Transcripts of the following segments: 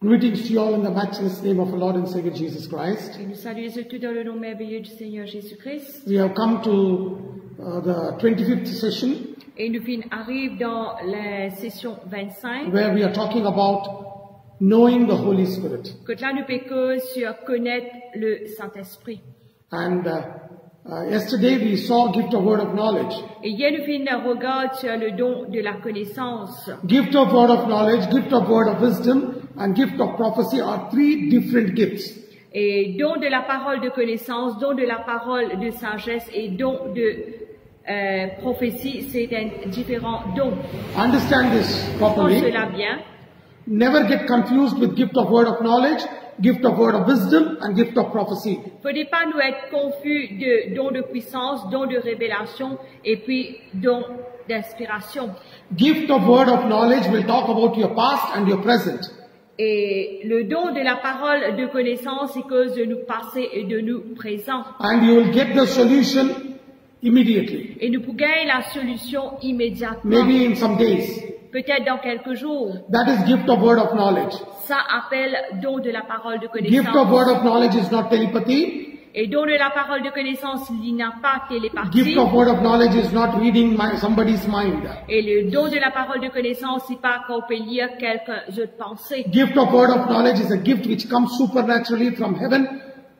Greetings to you all in the matchless name of our Lord and Savior Jesus Christ. Et nous saluons tous dans le nom merveilleux du Seigneur Jésus-Christ. We have come to the 25th session Et nous arrivons dans la session 25. where we are talking about knowing the Holy Spirit. Que là nous péquons sur connaître le Saint-Esprit. And yesterday we saw gift of word of knowledge. Et hier nous regard sur le don de la connaissance. Gift of word of knowledge, gift of word of wisdom, and gift of prophecy are three different gifts. Et don de la parole de connaissance, don de la parole de sagesse et don de prophétie, c'est un différent don. Understand this properly. Comprends cela bien. Never get confused with gift of word of knowledge, gift of word of wisdom, and gift of prophecy. Faut pas nous être confus de don de puissance, don de révélation et puis don d'inspiration. Gift of word of knowledge will talk about your past and your present. Et le don de la parole de connaissance est cause de nous passé et de nous présent. And you will get the solution immediately. Et nous pouvons gagner la solution immédiatement. Maybe in some days. Peut-être dans quelques jours. That is gift of word of knowledge. Ça appelle don de la parole de connaissance. Gift of word of knowledge is not telepathy. Et don de la parole de connaissance, il n'a pas télépathie. Gift of word of knowledge is not reading somebody's mind. Et le don de la parole de connaissance, c'est pas qu'on peut lire quelques autres pensées. Gift of word of knowledge is a gift which comes supernaturally from heaven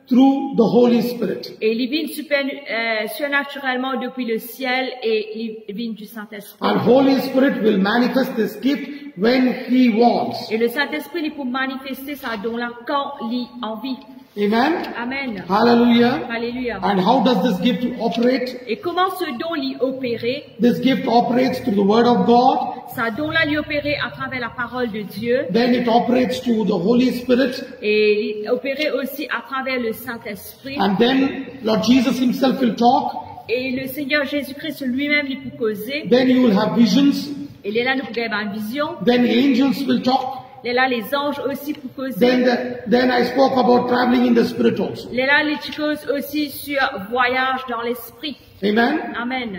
through the Holy Spirit. Et il vient surnaturellement depuis le ciel et il vient du Saint-Esprit. And Holy Spirit will manifest this gift when He wants. Et le Saint-Esprit, il peut manifester ça don-là quand il envie. Amen. Amen. Hallelujah. Alléluia. And how does this gift operate? Et comment ce don l'y opérer? This gift operates through the Word of God. Ça don-là l'y opérer à travers la parole de Dieu. Then it operates through the Holy Spirit. Et l'y opérer aussi à travers le Saint-Esprit. And then Lord Jesus Himself will talk. Et le Seigneur Jésus-Christ lui-même lui peut causer. Then you will have visions. Et là, nous pouvons avoir une vision. Then angels will talk. Et là, les anges aussi pour causer. Then I spoke about traveling in the Spirit also. Et là, les causes aussi sur voyage dans l'esprit. Amen. Amen.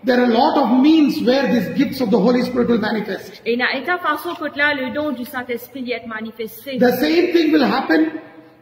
There are a lot of means where these gifts of the Holy Spirit will manifest. Et dans cette façon que là, le don du Saint-Esprit y est manifesté. The same thing will happen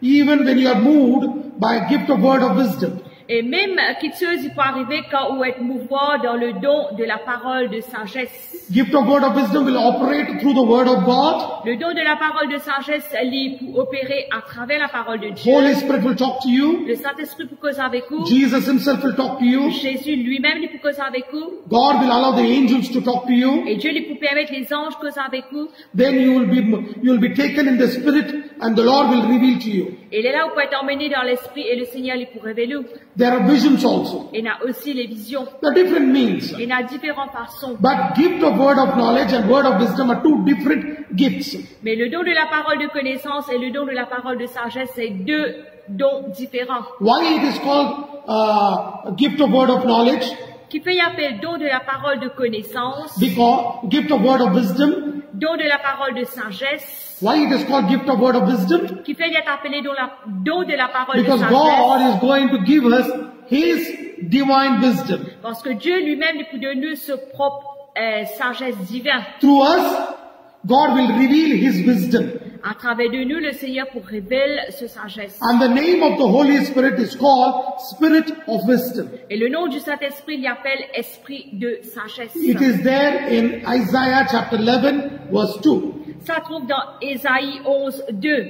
even when you are moved by a gift of word of wisdom. Et même quelque chose il peut arriver quand vous êtes mouvant dans le don de la parole de sagesse. Gift of word of wisdom will operate through the word of God. Le don de la parole de sagesse, il peut opérer à travers la parole de Dieu. Holy Spirit will talk to you. Le Saint-Esprit peut causer avec vous. Jesus Himself will talk to you. Jésus lui-même il peut causer avec vous. God will allow the angels to talk to you. Et Dieu lui peut permettre les anges causer avec vous. Then you will be taken in the Spirit and the Lord will reveal to you. Et là, vous pouvez être emmené dans l'esprit et le Seigneur lui peut révéler. There are visions also. Et il y a aussi les visions. There are different means. Et il y a différentes façons. But gift of word of knowledge and word of wisdom are two different gifts. Mais le don de la parole de connaissance et le don de la parole de sagesse, c'est deux dons différents. Why it is called a gift of word of knowledge? Qui fait appeler don de la parole de connaissance. Because gift of word of wisdom. Don de la parole de sagesse. Why it is called gift of word of wisdom? Qui fait être appelé don de la parole because de sagesse. God is going to give us His divine wisdom. Parce que Dieu lui-même peut donner sa propre sagesse divine. Through us, God will reveal His wisdom. À travers de nous, le Seigneur pour révéler sa sagesse. And the name of the Holy Spirit is called Spirit of Wisdom. Et le nom du Saint-Esprit l'appelle Esprit de sagesse. It is there in Isaiah chapter 11 verse 2. Ça trouve dans Ésaïe 11, 2.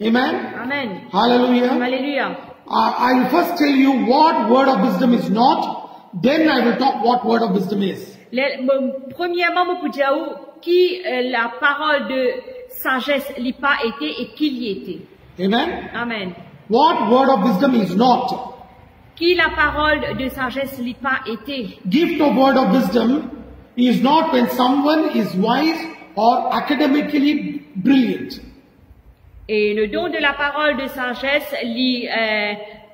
Amen. Amen. Hallelujah. Alléluia. I will first tell you what word of wisdom is not. Then I will talk what word of wisdom is. Premièrement, je peux dire qui la parole de sagesse n'a pas été et qui l'y était. Amen. Amen. What word of wisdom is not? Qui la parole de sagesse n'a pas été. Gift of word of wisdom is not when someone is wise or academically brilliant. Et le don de la parole de sagesse n'est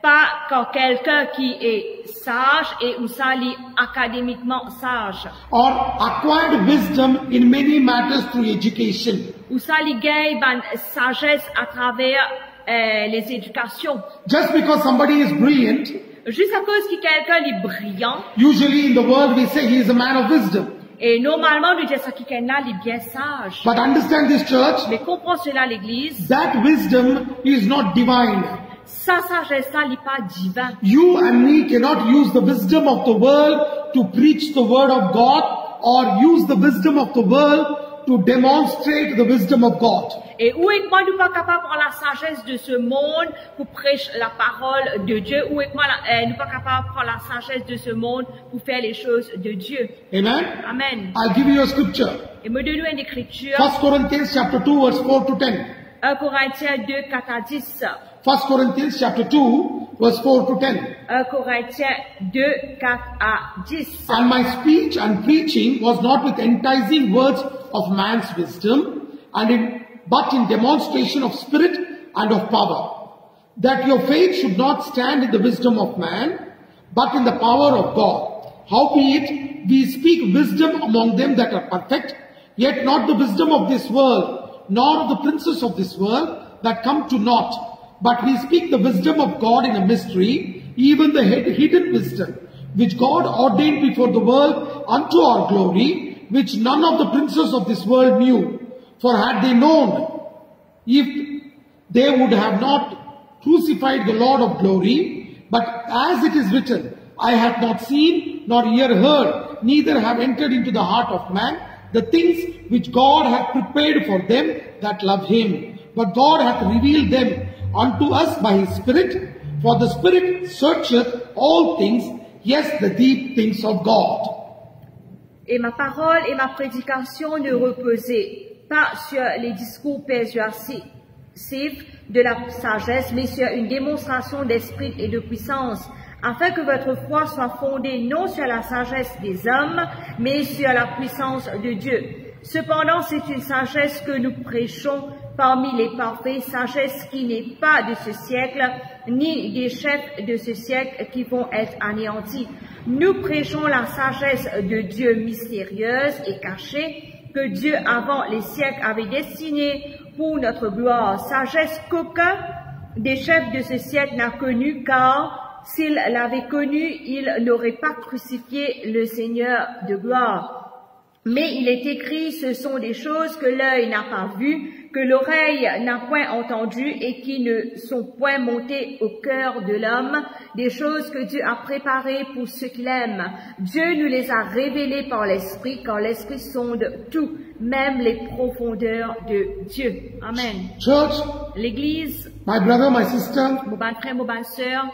pas quand quelqu'un qui est sage et ou ça lit académiquement sage. Or acquired wisdom in many matters through education. Ou ça lit gagne sagesse à travers les éducations. Just because somebody is brilliant, juste à cause que quelqu'un est brillant, usually in the world we say he is a man of wisdom. Et normalement, nous disons ça qui est là, il est bien sage. But understand this, church, Mais comprends cela, l'église. that wisdom is not divine. Sa sagesse, ça, n'est pas divin. You and me cannot use the wisdom of the world to preach the word of God or use the wisdom of the world to demonstrate the wisdom of God. Et où est-ce que nous pas capables de prendre la sagesse de ce monde pour prêcher la parole de Dieu? Où est-ce que nous pas capables de prendre la sagesse de ce monde pour faire les choses de Dieu? Amen. Amen. I'll give you a scripture. Et me donne une écriture. 1 Corinthians chapter 2 verse 4 to 10. 1 Corinthiens 2, 4 à 10. 1 Corinthians chapter 2 verse 4 to 10. 1 Corinthiens 2, 4 à 10. And my speech and preaching was not with enticing words of man's wisdom, but in demonstration of spirit and of power, that your faith should not stand in the wisdom of man, but in the power of God. Howbeit, we speak wisdom among them that are perfect, yet not the wisdom of this world, nor of the princes of this world that come to naught, but we speak the wisdom of God in a mystery, even the hidden wisdom, which God ordained before the world unto our glory, which none of the princes of this world knew. For had they known, if they would have not crucified the Lord of glory, but as it is written, I have not seen, nor ear heard, neither have entered into the heart of man, the things which God hath prepared for them that love him. But God hath revealed them unto us by his Spirit, for the Spirit searcheth all things, yes, the deep things of God. Et ma parole et ma prédication ne reposaient pas sur les discours persuasifs de la sagesse, mais sur une démonstration d'esprit et de puissance, afin que votre foi soit fondée non sur la sagesse des hommes, mais sur la puissance de Dieu. Cependant, c'est une sagesse que nous prêchons parmi les parfaits, sagesse qui n'est pas de ce siècle, ni des chefs de ce siècle qui vont être anéantis. Nous prêchons la sagesse de Dieu mystérieuse et cachée, que Dieu avant les siècles avait destinée pour notre gloire. Sagesse qu'aucun des chefs de ce siècle n'a connue, car s'il l'avait connue, il n'aurait pas crucifié le Seigneur de gloire. Mais il est écrit, ce sont des choses que l'œil n'a pas vues, que l'oreille n'a point entendues et qui ne sont point montées au cœur de l'homme, des choses que Dieu a préparées pour ceux qui l'aiment. Dieu nous les a révélées par l'Esprit, car l'Esprit sonde tout, même les profondeurs de Dieu. Amen. Church, L'Église, my brother, my sister, mon bon frère, mon bonne sœur,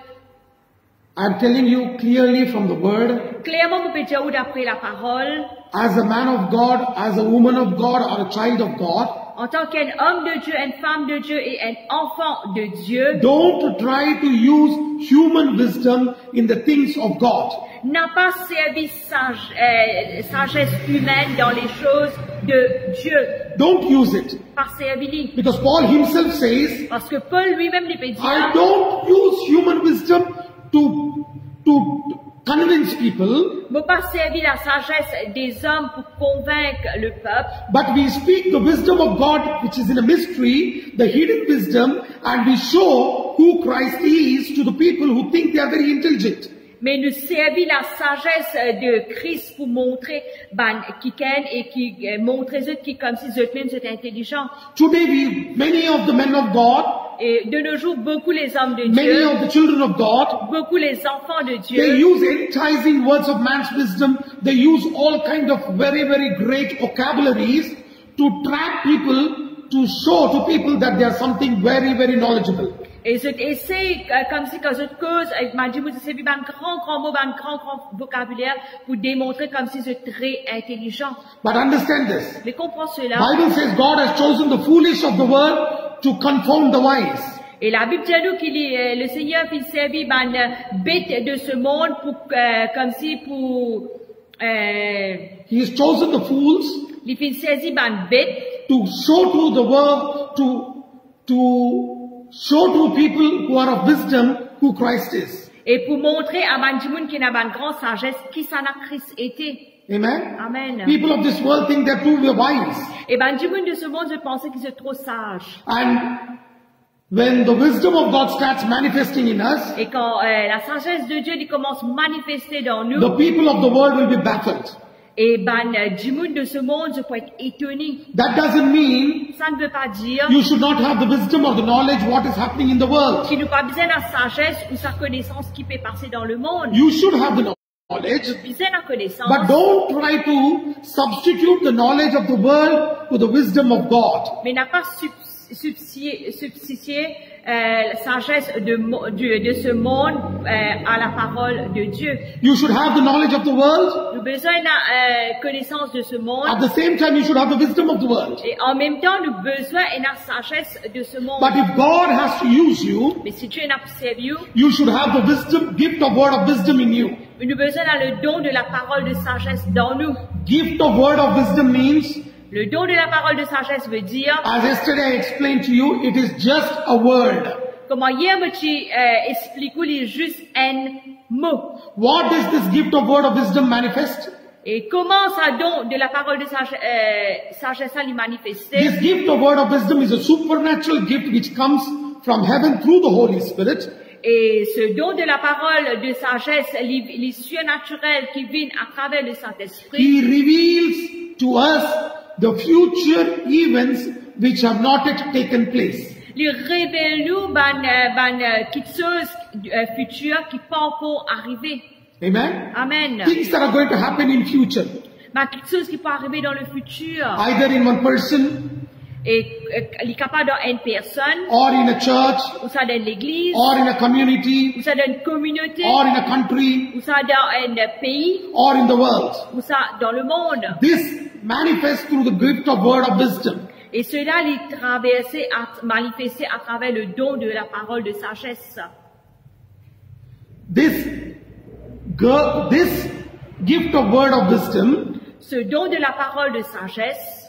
I'm telling you clearly from the word, clairement, vous pouvez dire d'après la parole, as a man of God, as a woman of God, or a child of God, en tant qu'un homme de Dieu, une femme de Dieu et un enfant de Dieu, don't try to use human wisdom in the things of God. n'a pas servi sagesse humaine dans les choses de Dieu. Don't use it. Pas servi. Because Paul himself says, Parce que Paul lui-même lui peut I dire, don't use human wisdom to convince people, ne pas servir la sagesse des hommes pour convaincre le peuple, but we speak the wisdom of God which is in a mystery, the hidden wisdom, and we show who Christ is to the people who think they are very intelligent. mais nous servir la sagesse de Christ pour montrer qui ken et qui montrer eux qui comme si eux-mêmes étaient intelligents. Today many of the men of God, Et de nos jours, beaucoup les hommes de many Dieu, of the children of God, beaucoup les enfants de they Dieu, use enticing words of man's wisdom. They use all kind of very, very great vocabularies to trap people, to show to people that they are something very, very knowledgeable. et c'est comme si quand je cause, m'a dit, vous savez, un grand mot, un grand vocabulaire pour démontrer comme si c'est très intelligent. But understand this. Mais comprends cela. Bible says God has chosen the foolish of the world to confound the wise. Et la Bible dit nous qu'il le Seigneur il servit bête de ce monde pour comme si pour He has chosen the fools il fait saisi bête to show to the world, to show to people who are of wisdom who Christ is. et pour montrer à Bandimoun qui n'a pas une grande sagesse qui ça n'a Christ été. Amen. Amen. People of this world think they're too wise. Et Bandimoun de ce monde je pensais qu'ils étaient trop sages. And when the wisdom of God starts manifesting in us, Et quand la sagesse de Dieu il commence à manifester dans nous, the people of the world will be baffled. Et Jimoun de ce monde, je peux être étonné. That doesn't mean Ça ne veut pas dire you should not have the wisdom or the knowledge what is happening in the world. qu'il n'a pas besoin de la sagesse ou sa connaissance qui peut passer dans le monde. You should have the knowledge, Besoin de la connaissance. but don't try to substitute the knowledge of the world to the wisdom of God. Mais n'a pas substitué la sagesse de ce monde à la parole de Dieu. You should have the knowledge of the world. Nous avons besoin de la connaissance de ce monde. At the same time, you should have the wisdom of the world. Et en même temps, nous avons besoin de la sagesse de ce monde. But if God has to use you, Mais si Dieu n'a pas servi, you should have the wisdom, gift of word of wisdom in you. nous avons besoin de le don de la parole de sagesse dans nous. Gift of word of wisdom means, Le don de la parole de sagesse veut dire, as yesterday I explained to you, it is just a word. comment hier me expliqué juste un mot. What does this gift of word of wisdom manifest? Et comment ça don de la parole de sagesse à lui manifester? This gift of word of wisdom is a supernatural gift which comes from heaven through the Holy Spirit. Et ce don de la parole de sagesse, les surnaturels qui viennent à travers le Saint-Esprit, He reveals to us the future events which have not yet taken place. les révèle nous quelque chose futur qui pas encore arrivé. Amen? Amen. Things that are going to happen in future. Quelque chose qui peut arriver dans le futur. Either in one person, Et il est capable dans une personne, or in a church, ou ça dans l'église, or in a community, ou ça dans une communauté, or in a country, ou ça dans un pays, or in the world. ou ça dans le monde. This manifests through the gift of word of wisdom. Et cela est manifesté à travers le don de la parole de sagesse. This gift of word of wisdom Ce don de la parole de sagesse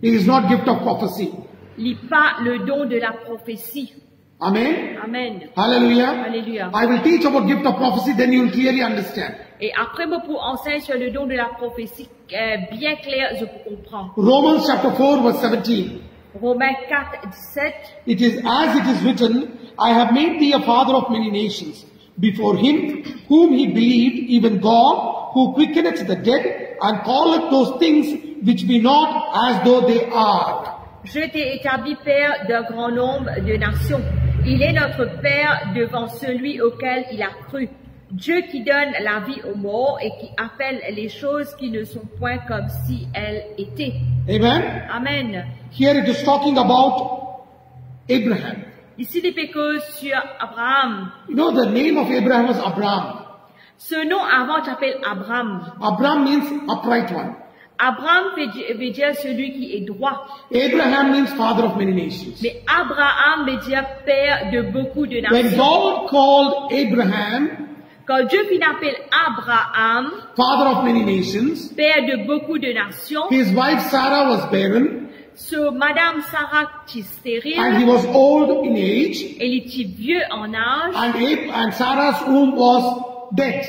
is not gift of prophecy. n'est pas le don de la prophétie. Amen? Amen. Hallelujah. Alléluia. I will teach about gift of prophecy, then you will clearly understand. Et après, moi, pour enseigner sur le don de la prophétie, bien clair, je comprends. Romans chapter 4 verse 17. Romains 4, 17. It is as it is written, I have made thee a father of many nations, before him whom he believed, even God, who quickeneth the dead, and calleth those things which be not as though they are. Je t'ai établi père d'un grand nombre de nations. Il est notre père devant celui auquel il a cru. Dieu qui donne la vie aux morts et qui appelle les choses qui ne sont point comme si elles étaient. Amen? Amen. Here it is talking about Abraham. Ici, il est cause sur Abraham. You know, the name of Abraham was Abraham. Ce nom avant s'appelle Abraham. Abraham means upright one. Abraham veut dire celui qui est droit. Abraham means father of many nations. Mais Abraham veut dire père de beaucoup de When nations. God called Abraham Quand Dieu finit appelle Abraham, father of many nations, père de beaucoup de nations, his wife Sarah was barren, Madame Sarah était and he stérile, was old in age, elle était vieux en âge, and Sarah's womb was dead.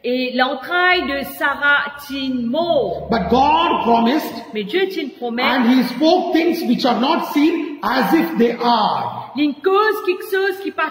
et l'entraille de Sarah était mort. But God promised, Mais Dieu tient une promesse, and he spoke things which are not seen as if they are. une cause, quelque chose qui pas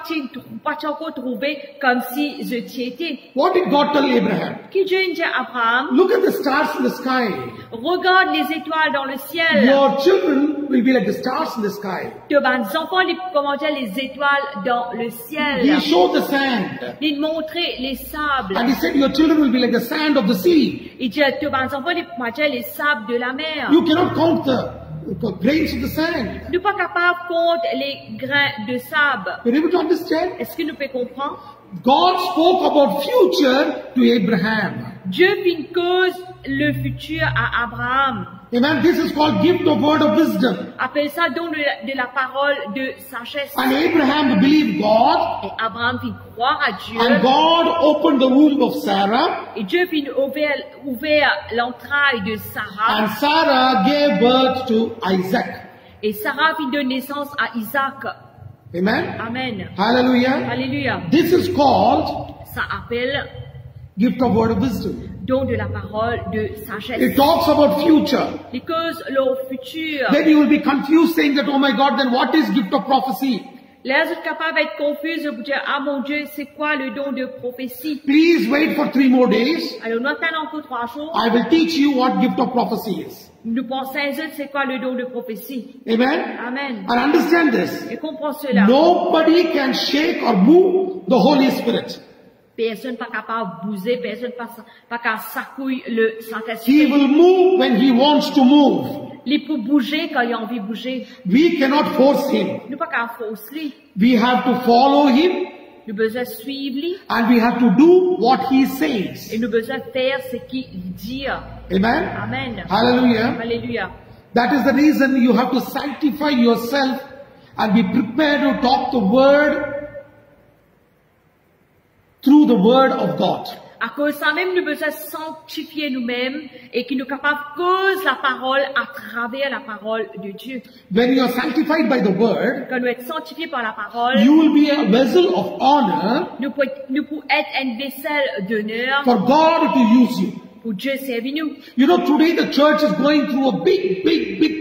encore trouvé comme si je t'y étais. What did God tell Abraham? Qui Dieu dit à Abraham, Look at the stars in the sky. regarde les étoiles dans le ciel. Your children will be like the stars in the sky. De mes enfants, comment dire les étoiles dans le ciel. He showed the sand. Il montrait les sables. And he said, your children will be like the sand of the sea. Il dit, de mes enfants, comment dire les sables de la mer. You cannot count the grains of the sand. Nous ne sommes pas capables de compter les grains de sable. You're able to understand? Est-ce que nous pouvons comprendre? God spoke about future to Abraham. Dieu fit une cause le futur à Abraham. Amen. This is called gift of word of wisdom. Appelle ça don de la parole de sagesse. And Abraham believed God, Et Abraham fit croire à Dieu. and God opened the womb of Sarah, Et Dieu fit ouvert l'entraille de Sarah. and Sarah gave birth to Isaac. Et Sarah fit donner naissance à Isaac. Amen. Amen. Hallelujah. Alléluia. This is called Ça appelle gift of word of wisdom. don de la parole de sagesse. It talks about future. Les causes leur futur. Then you will be confused saying that, oh my God, then what is gift of prophecy? Les autres capables d'être confus, de dire, ah mon Dieu, c'est quoi le don de prophétie? Please wait for 3 more days. Alors, nous attendons encore 3 jours. I will teach you what gift of prophecy is. Nous pensons, c'est quoi le don de prophétie? Amen? Amen. And understand this. Et comprends cela. Nobody can shake or move the Holy Spirit. Personne pas capable de bouger, personne pas capable de secouer le He Saint-Esprit. will move when he wants to move. Il peut bouger quand il a envie de bouger. We cannot force him. Nous pas capable de forcer lui. We have to follow him Nous besoin suivre lui. and we have to do what he says. Et nous besoin faire ce qu'il dit. Amen? Amen. Hallelujah. Alléluia. That is the reason you have to sanctify yourself and be prepared to talk the word through the word of God. À cause de ça même, nous besoin sanctifier nous-mêmes et qui nous capable de cause la parole à travers la parole de Dieu. When you are sanctified by the word, Quand nous sommes sanctifiés par la parole, you will be a vessel of honor nous pouvons être un vaisselle d'honneur for God to use you. pour Dieu servir nous. You know, today the church is going through a big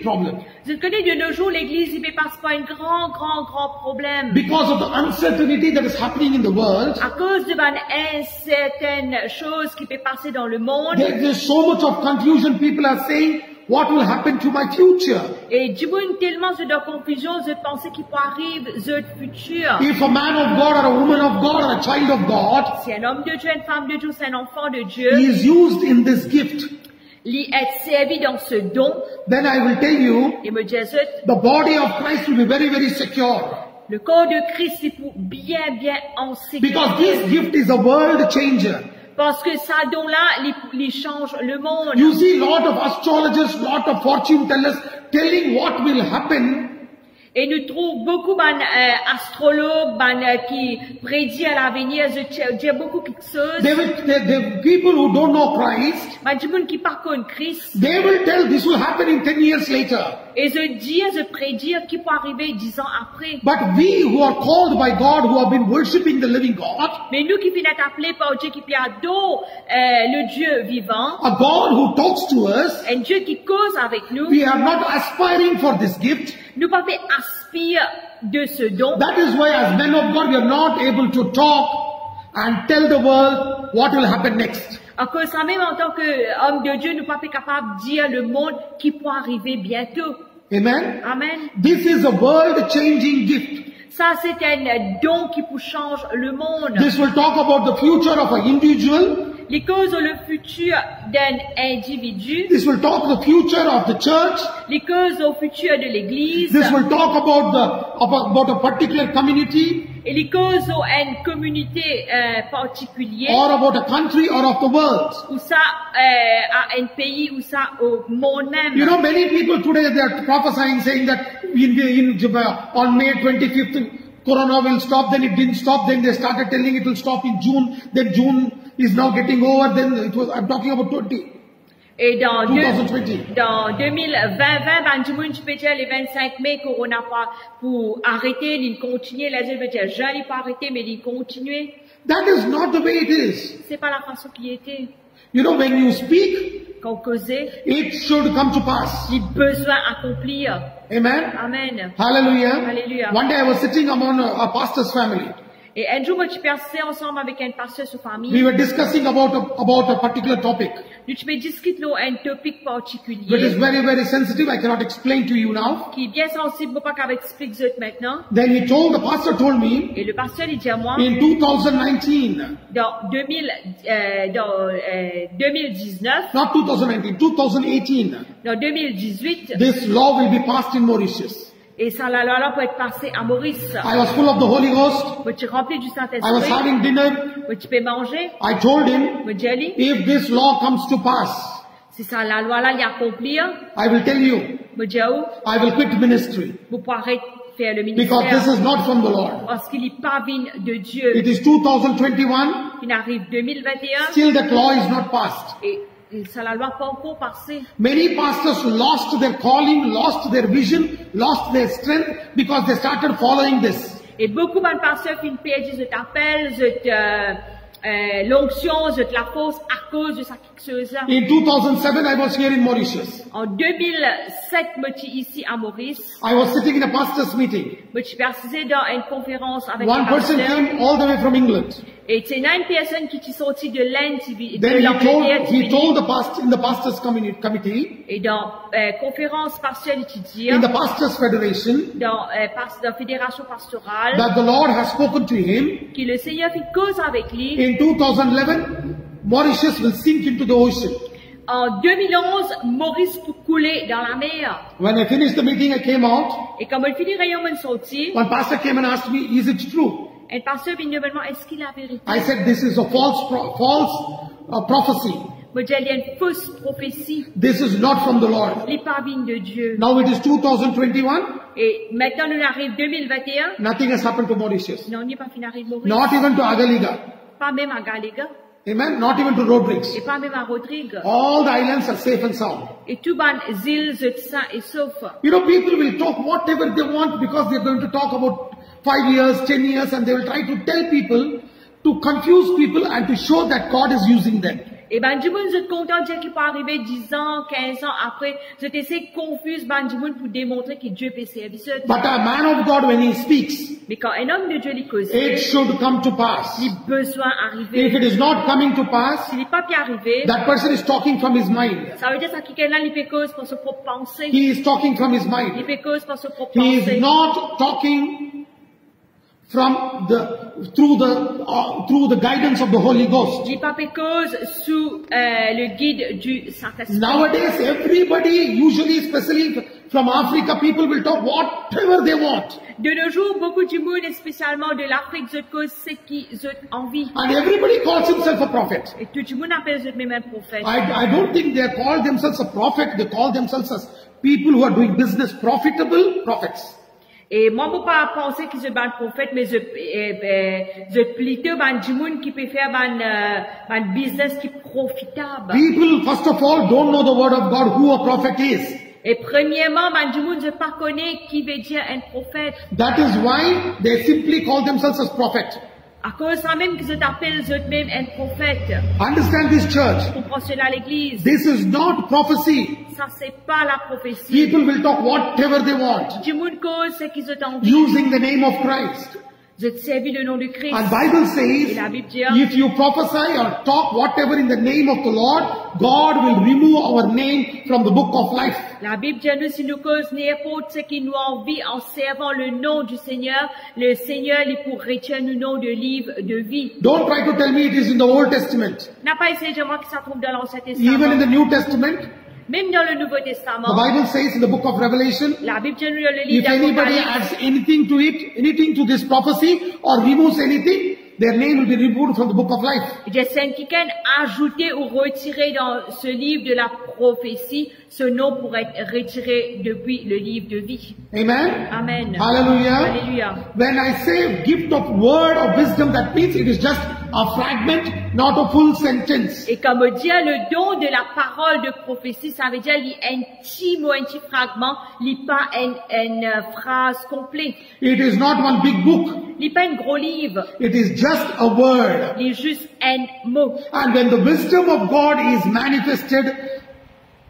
problem Vous connaissez, de nos jours, l'Église ne passe pas un grand problème. because of the uncertainty that is happening in the world. À cause de certaines choses qui peuvent passer dans le monde. There's so much of confusion. People are saying, what will happen to my future? Et du monde tellement de confusion, de penser qu'il peut arriver, de futur. If a man of God or a woman of God or a child of God Si un homme de Dieu, une femme de Dieu, c'est un enfant de Dieu, is used in this gift, il est servi dans ce don, then I will tell you, et me dit, the body of Christ will be very secure. le corps de Christ est pour bien en Because sécurité. this gift is a world changer. Parce que ça don-là, il change le monde. You see lot of astrologers, lot of fortune tellers telling what will happen. Et nous trouvons beaucoup d'astrologues qui prédisent à l'avenir, je beaucoup quelque chose. The people who don't know Christ, Mais du monde qui par contre Christ, they will tell this will happen in 10 years later. et je prédire qui peut arriver 10 ans après. But we who are called by God, who have been worshipping the living God, Mais nous qui finissons appelés par Dieu, qui adorent le Dieu vivant, a God who talks to us, un Dieu qui cause avec nous, we are not aspiring for this gift. nous pas fait aspire de ce don. That is why as men of God, we are not able to talk and tell the world what will happen next. À cause ça même en tant qu'homme de Dieu, nous pas fait capable de dire le monde qui peut arriver bientôt. Amen. Amen. This is a world changing gift. Ça, c'est un don qui peut changer le monde. This will talk about the future of an individual. Les causes le futur d'un individu. This will talk the future of the church. Les causes au futur de l'église. This will talk about a particular community. Et les causes à une communauté particulière. Or about a country or of the world. Ou ça à un pays ou ça au monde même. You know, many people today they are prophesying, saying that on May 25th, Corona will stop. Then it didn't stop. Then they started telling it will stop in June. Then June is now getting over. Then it was. I'm talking about 20. Et dans 2020. Dans 2020, du monde, je peux dire, les 25 mai, Corona pas pour arrêter, il continue. Les gens veulent dire, j'allais pas arrêter, mais il continue. That is not the way it is. C'est pas la façon qui était. You know, when you speak, Quand causait, it should come to pass. il besoin accomplir. Amen. Amen. Hallelujah. Hallelujah. One day I was sitting among a pastor's family. Et un jour, je passais ensemble avec un pasteur sur We famille. were discussing about a particular topic. Nous peux discuter un topic It is particulier very sensitive. I cannot explain to you now. qui est bien sensible, pas qu'avec explique maintenant. Then the pastor told me, Et le pasteur, il dit à moi, in 2019, dans 2019, not 2019, 2018, dans 2018, this law will be passed in Mauritius. et ça, la loi peut être passée à Maurice. I was full of the Holy Ghost. Tu remplis du I was Saint-Esprit, having dinner. tu peux manger. I told him, Me dis, Ali, if this law comes to pass, si ça, la loi là, il accomplir, I will tell you, me dis, où, I will quit ministry. vous pourrez faire le Because this ministère. is not from the Lord. Parce qu'il n'est pas venu de Dieu. It is 2021. Il arrive 2021, Still that law is not passed. et ça, la loi pas encore passée. Many pastors lost their calling, lost their vision, lost their strength because they started following this. Et beaucoup de pasteurs qui perdent cet appel, l'onction de la force à cause de sa quelque chose. In 2007, I was here in Mauritius. En 2007, je suis ici à Maurice. I was sitting in a pastor's meeting. Je suis passé dans une conférence avec One un person pasteur. came all the way from England. Et c'est une personne qui est sortie de l'Inde, de Then l'Angleterre. he told the pastor in the pastors committee, Et dans conférence pastorale étudiée, in the pastors federation, dans la fédération pastorale, that the Lord has spoken to him. que le Seigneur fait cause avec lui. In 2011, Mauritius will sink into the ocean. En 2011, Maurice pour couler dans la mer. When I finished the meeting, I came out. Et quand on finit réunion, on sortit. One pastor came and asked me, "Is it true?" Un pasteur vient me demander, est-ce qu'il a la vérité? I said, "This is a false prophecy. Je dis, il y a une fausse prophétie. This is not from the Lord." Les pas vignes de Dieu. Now it is 2021. Et maintenant, nous arrivons 2021. Nothing has happened to Mauritius. Non, on n'est pas fini à Maurice. Not even to Agaliga. Pas même à Galega. Amen. Not even to Rodrigues. Et pas même à Rodrigue. All the islands are safe and sound. Et tout les îles sains et saufs. You know, people will talk whatever they want because they're going to talk about 5 years, 10 years, and they will try to tell people, to confuse people and to show that God is using them. Et ben, du monde, vous êtes content de dire qu'il peut arriver 10 ans, 15 ans après. Vous êtes assez confus, ben, du monde, pour démontrer que Dieu peut servir. But a man of God, when he speaks, Mais quand un homme de Dieu lui cause, it should come to pass. il a besoin If d'arriver. it is not coming to pass, S'il n'est pas pu arriver, that person is talking from his mind. ça veut dire que quelqu'un-là, il peut cause pour sa propre pensée. He is talking from his Il mind. peut cause pour sa propre He is pensée. not talking from through the guidance of the Holy Ghost. Il n'est pas fait cause sous le guide du Saint-Esprit. Nowadays, everybody, usually, especially from Africa, people will talk whatever they want. De nos jours, beaucoup du monde, et spécialement de l'Afrique, ils cause ce qu'ils ont envie. And everybody calls himself a prophet. Et tout le monde appelle eux même un prophète. I don't think they call themselves a prophet. They call themselves as people who are doing business, profitable prophets. Et moi, je ne peux pas penser qu'ils sont un prophète, mais je plutôt du monde qui peut faire un business qui est profitable. People, first of all, don't know the word of God, who a prophet is. Et premièrement, du monde ne pas connaît qui veut dire un prophète. That is why they simply call themselves as prophet. À cause de ça même qu'ils appellent eux-mêmes un prophète. Understand this, church. Comprends cela à l'église. This is not prophecy. Ça, c'est pas la prophétie. People will talk whatever they want, Du monde cause ce qu'ils ont envie. using the name of Christ. Je servis le nom de Christ. And Bible Et says, la Bible dit, if you prophesy or talk whatever in the name of the Lord, God will remove our name from the book of life. la Bible dit nous, si nous causons n'importe ce qui nous envie en servant le nom du Seigneur, le Seigneur lui pour retirer le nom de livre de vie. Don't try to tell me it is in the Old Testament. N'a pas essayé de moi que ça trouve dans l'Ancien Even in Testament. the New Testament, Même dans le Nouveau the Testament, Bible says in the book of Revelation, la Bible dit nous dans le if livre anybody d'Apocalypse, adds anything to it, anything to this prophecy, or removes anything, their name will be removed from the book of life. si quelqu'un ajouté ou retiré dans ce livre de la prophétie, ce nom pourrait être retiré depuis le livre de vie. Amen. Amen. Hallelujah. Alléluia. When I say gift of word of wisdom, that means it is just a fragment, not a full sentence. Et comme dire le don de la parole de prophétie, ça veut dire un petit mot, un petit fragment, lit pas une phrase complète. It is not one big book. Lit pas un gros livre. It is just a word. Lit juste un mot. And when the wisdom of God is manifested,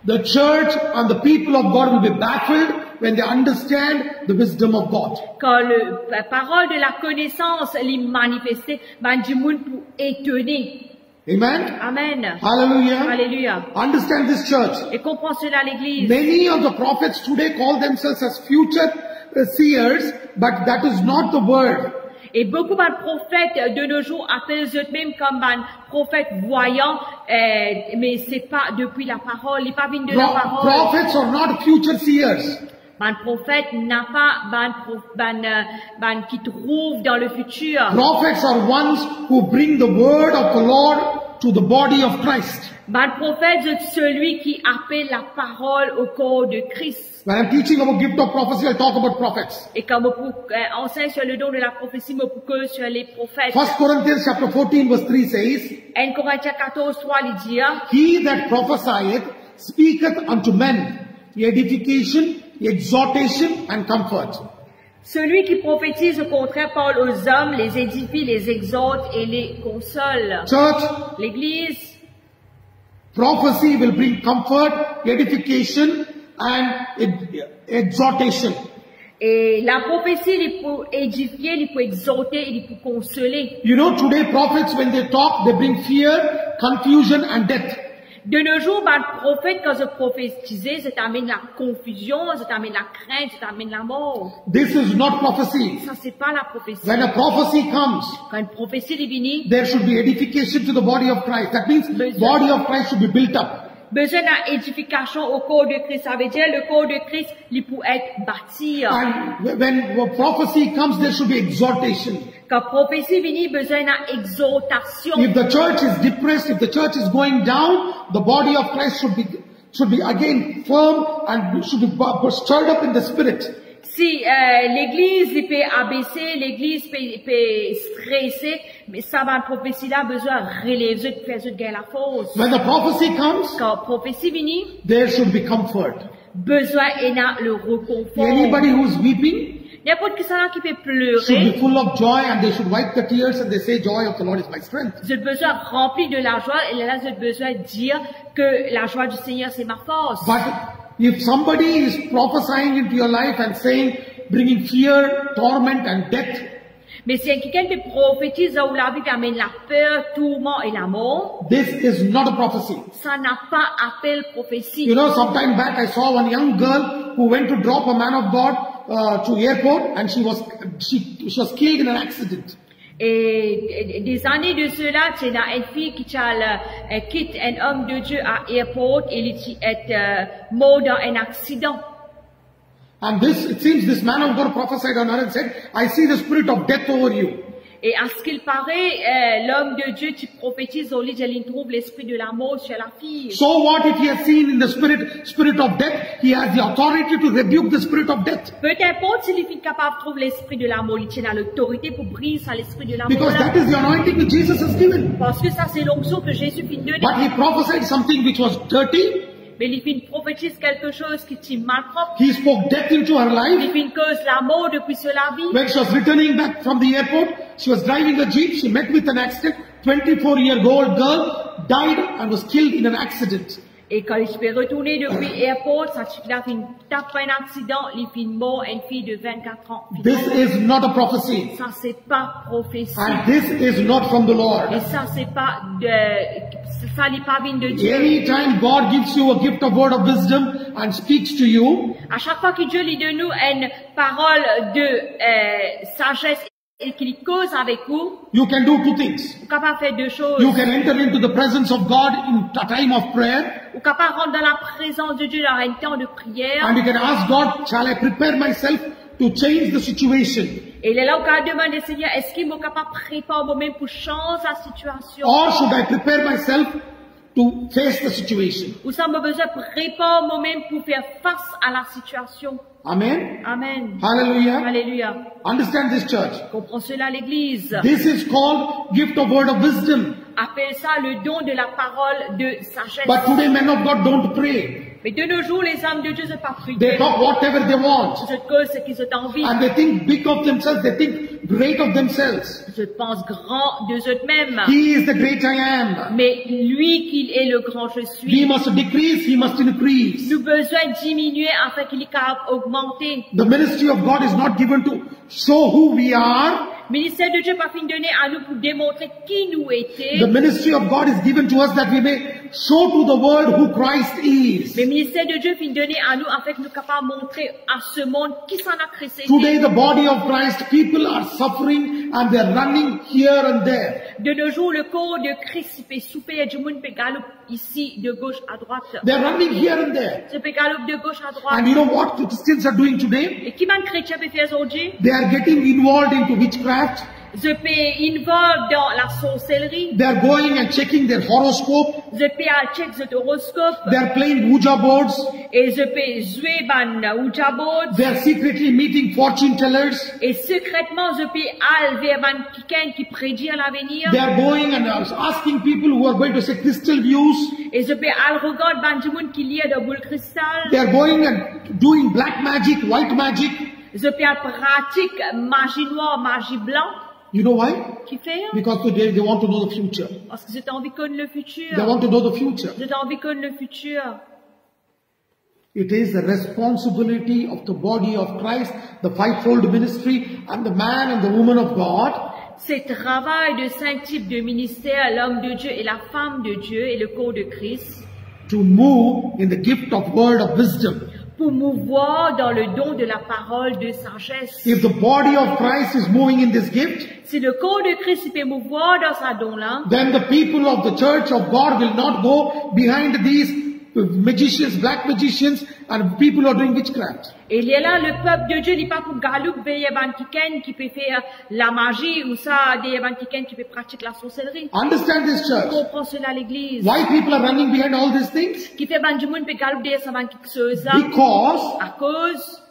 the church and the people of God will be baffled when they understand the wisdom of God. Quand la parole de la connaissance est manifestée, du monde pour étonner. Amen. Amen. Hallelujah. Alléluia. Understand this, church. Et comprends cela à l'église. Many of the prophets today call themselves as future seers, but that is not the word. Et beaucoup de prophètes de nos jours appellent eux-mêmes comme un prophète voyant, mais c'est pas depuis la parole, il n'est pas venu de la parole. Prophets are not future seers. Un prophète n'a pas qui trouve dans le futur. Prophets are ones who bring the word of the Lord to the body of Christ. Un prophète est celui qui appelle la parole au corps de Christ. When I'm teaching about gift of prophecy, I'll talk about prophets. Et comme enseigne sur le don de la prophétie, mais pour que sur les prophètes. 1 Corinthians chapter 14 verse 3 says, 1 Corinthiens 14, 3 il dit, He that prophesieth speaketh unto men edification, exhortation and comfort. Celui qui prophétise au contraire parle aux hommes, les édifie, les exhorte et les console. Church, L'Église, prophecy will bring comfort, edification, and exhortation. et la prophétie, il peut édifier, il peut exhorter, il peut consoler. You know, today prophets, when they talk, they bring fear, confusion, and death. De nos jours, le prophète, quand je prophétise, ça t'amène la confusion, ça t'amène la crainte, ça t'amène la mort. This is not prophecy. Ça, c'est pas la prophétie. When a prophecy comes, Quand une prophétie est venue, there should be edification to the body of Christ. That means body of Christ should be built up. besoin d'édification au corps de Christ. Ça veut dire le corps de Christ, il peut être bâti. And when prophecy comes, there should be exhortation. Quand prophétie vient, besoin d'exhortation. If the church is depressed, if the church is going down, the body of Christ should be again firm and should be stirred up in the spirit. Si l'église peut abaisser, l'église peut stresser, mais ça va prophétie là besoin de relever, de faire gagner la force. When the prophecy comes, Quand prophétie vient, there should be comfort. besoin et le reconfort. Anybody who is weeping N'importe qui ça qui peut should pleurer, be full of joy and they should wipe the tears and they say, joy of the Lord is my strength. j'ai besoin rempli de la joie et là j'ai besoin de dire que la joie du Seigneur c'est ma force. But if somebody is prophesying into your life and saying, bringing fear, torment and death, Mais si quelqu'un te prophétise où la vie amène la peur, tourment et la mort, this is not a prophecy. ça n'a pas appel prophétie. You know, some time back I saw one young girl who went to drop a man of God to airport and she was killed in an accident. Et des années de cela, c'est une fille qui quitte un homme de Dieu à airport et il est mort dans un accident. And it seems this man of God prophesied on her and said, I see the spirit of death over you. Et à ce qu'il paraît, l'homme de Dieu qui prophétise au lit, il trouve l'esprit de la mort chez la fille. So what if he has seen in the spirit of death? He has the authority to rebuke the spirit of death. Peu importe s'il est capable de trouver l'esprit de la mort, il a l'autorité pour briser l'esprit de la mort. Because that is the anointing that Jesus has given. Parce que ça, c'est l'onction que Jésus vient donner. But he prophesied something which was dirty. Mais il fait prophétise quelque chose qui est malpropre. He spoke death into her Il life. fait une cause la mort depuis la vie. When she was returning back from the airport, she was driving a jeep. She met with an accident. 24-year-old girl died and was killed in an accident. Et quand il peut retourner depuis l'aéroport, ça il a fait une tape un accident, il fait une mort, une fille de 24 ans. This is not a prophecy. Ça c'est pas prophétie. And this is not from the Lord. Et ça c'est pas ça n'est pas venu de Dieu. Anytime God gives you a gift of word of wisdom and speaks to you, À chaque fois que Dieu lui donne nous une parole de sagesse et qu'il cause avec vous, you can do two things. vous êtes capable de faire deux choses. You can enter into the presence of God in a time of prayer, Vous êtes capable de rentrer dans la présence de Dieu dans un temps de prière. and you can ask God, shall I prepare myself to change the situation? Et il est là où on demande au Seigneur, est-ce qu'il est capable de préparer moi-même pour changer la situation? Or should I prepare myself to face the situation? Ou ça m'a besoin de préparer moi-même pour faire face à la situation. Amen. Amen. Hallelujah. Alléluia. Understand this, church. Comprends cela l'église. This is called gift of word of wisdom. Appelle ça le don de la parole de sagesse. But today men of God don't pray. Mais de nos jours, les hommes de Dieu ne sont pas priés. They talk whatever they want. Je cause ce qu'ils ont envie. And they think big of themselves. They think great of themselves. Je pense grand de eux-mêmes. He is the great I am. Mais lui qu'il est le grand je He suis. must decrease, he must increase. Nous besoin diminuer afin qu'il est capable d'augmenter. The ministry of God is not given to show who we are. Ministère de Dieu pas fin donné à nous pour démontrer qui nous étions. The ministry of God is given to us that we may show to the world who Christ is. Le ministère de Dieu fin donné à nous afin que nous capables de montrer à ce monde qui s'en a créé. Today the body of Christ, people are suffering and they're running here and there. De nos jours, le corps de Christ peut souper et du monde peut galoper ici de gauche à droite. They're running here and there. Je peux galoper de gauche à droite. And you know what the Christians are doing today? Et qui man chrétien peut faire aujourd'hui? They are getting involved into witchcraft. Je peux involver dans la sorcellerie. They are going and checking their horoscope. Je peux aller checker votre horoscope. They are playing Ouija boards. Et je peux jouer ban Ouija board. They are secretly meeting fortune tellers. Et secrètement, je peux aller vers ban quelqu'un qui prédit l'avenir. They are going and asking people who are going to say crystal views. Et je peux aller regarder ban du monde qui lit de boule cristal. They are going and doing black magic, white magic. Zopia pratique magie noire, magie blanc. You know why? Qui fait? Because they want to know the future. Parce que j'ai envie de connaître le futur. They want to know the future. J'ai envie de connaître le futur. It is the responsibility of the body of Christ, the fivefold ministry, and the man and the woman of God. C'est travail de 5 types de ministères, l'homme de Dieu et la femme de Dieu et le corps de Christ, To move in the gift of word of wisdom. pour mouvoir dans le don de la parole de sagesse. If the body of Christ is moving in this gift, Si le corps de Christ il peut mouvoir dans sa don-là, then the people of the church of God will not go behind these magicians, black magicians, and people who are doing witchcraft. et il est là, le peuple de Dieu n'est pas pour galoup veiller ban qui peut faire la magie ou ça, des ban qui peut pratiquer la sorcellerie. Understand this On church. comprend cela à l'église. Why people are running behind all these things? Qui fait ban du monde peut galoup derrière sa ban quelque chose. Because À cause,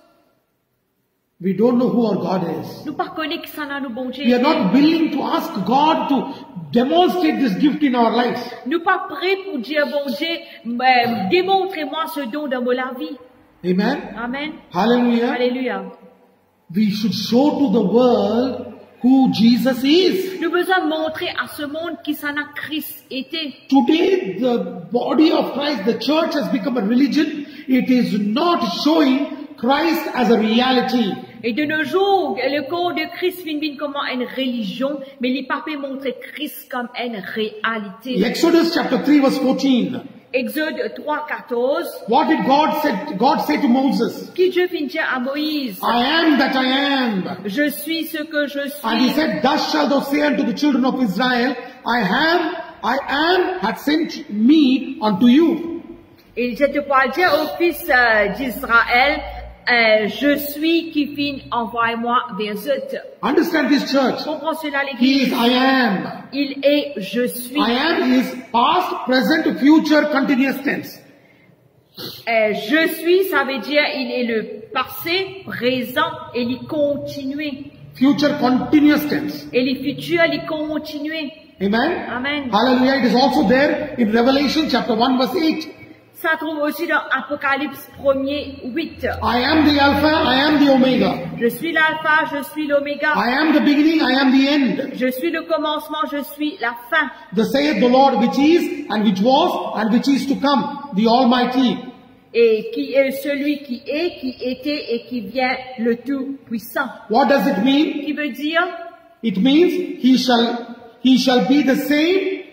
we don't know who our God is. nous pas connaître qui s'en a nous bon Dieu. We are not willing to ask God to demonstrate this gift in our lives. Nous pas prêts pour dire, bon Dieu, démontrez-moi ce don dans la vie. Amen. Amen. Hallelujah. Alléluia. We should show to the world who Jesus is. Nous avons besoin de montrer à ce monde qui s'en a Christ été. Today, the body of Christ, the church has become a religion. It is not showing Christ as a reality. Et de nos jours, le corps de Christ vient comme une religion, mais il n'est pas fait montrer Christ comme une réalité. Exodus chapter 3 verse 14. Exode 3, 14. What did God say to Moses? Qui Dieu vient dire à Moïse? I am that I am. Je suis ce que je And he suis. said, thus shalt thou say unto the children of Israel, I am, hath sent me unto you. Et je te pourrai dire aux fils d'Israël, je suis qui vient, envoie-moi vers eux. Understand this church. Comprends cela He l'église. is I am. Il est je suis. I am is past, present, future, continuous tense. Je suis, ça veut dire il est le passé, présent et il continue. Future continuous tense. Et le futur, il continue. Amen. Amen. Hallelujah. It is also there in Revelation chapter 1 verse 8. Ça trouve aussi dans Apocalypse 1er 8. I am the Alpha, I am the Omega. Je suis l'alpha, je suis l'oméga. I am the beginning, I am the end. Je suis le commencement, je suis la fin. Thus saith the Lord which is, and which was, and which is to come, the Almighty. Et qui est celui qui est, qui était et qui vient, le tout-puissant. What does it mean? Qui veut dire, It means he shall be the same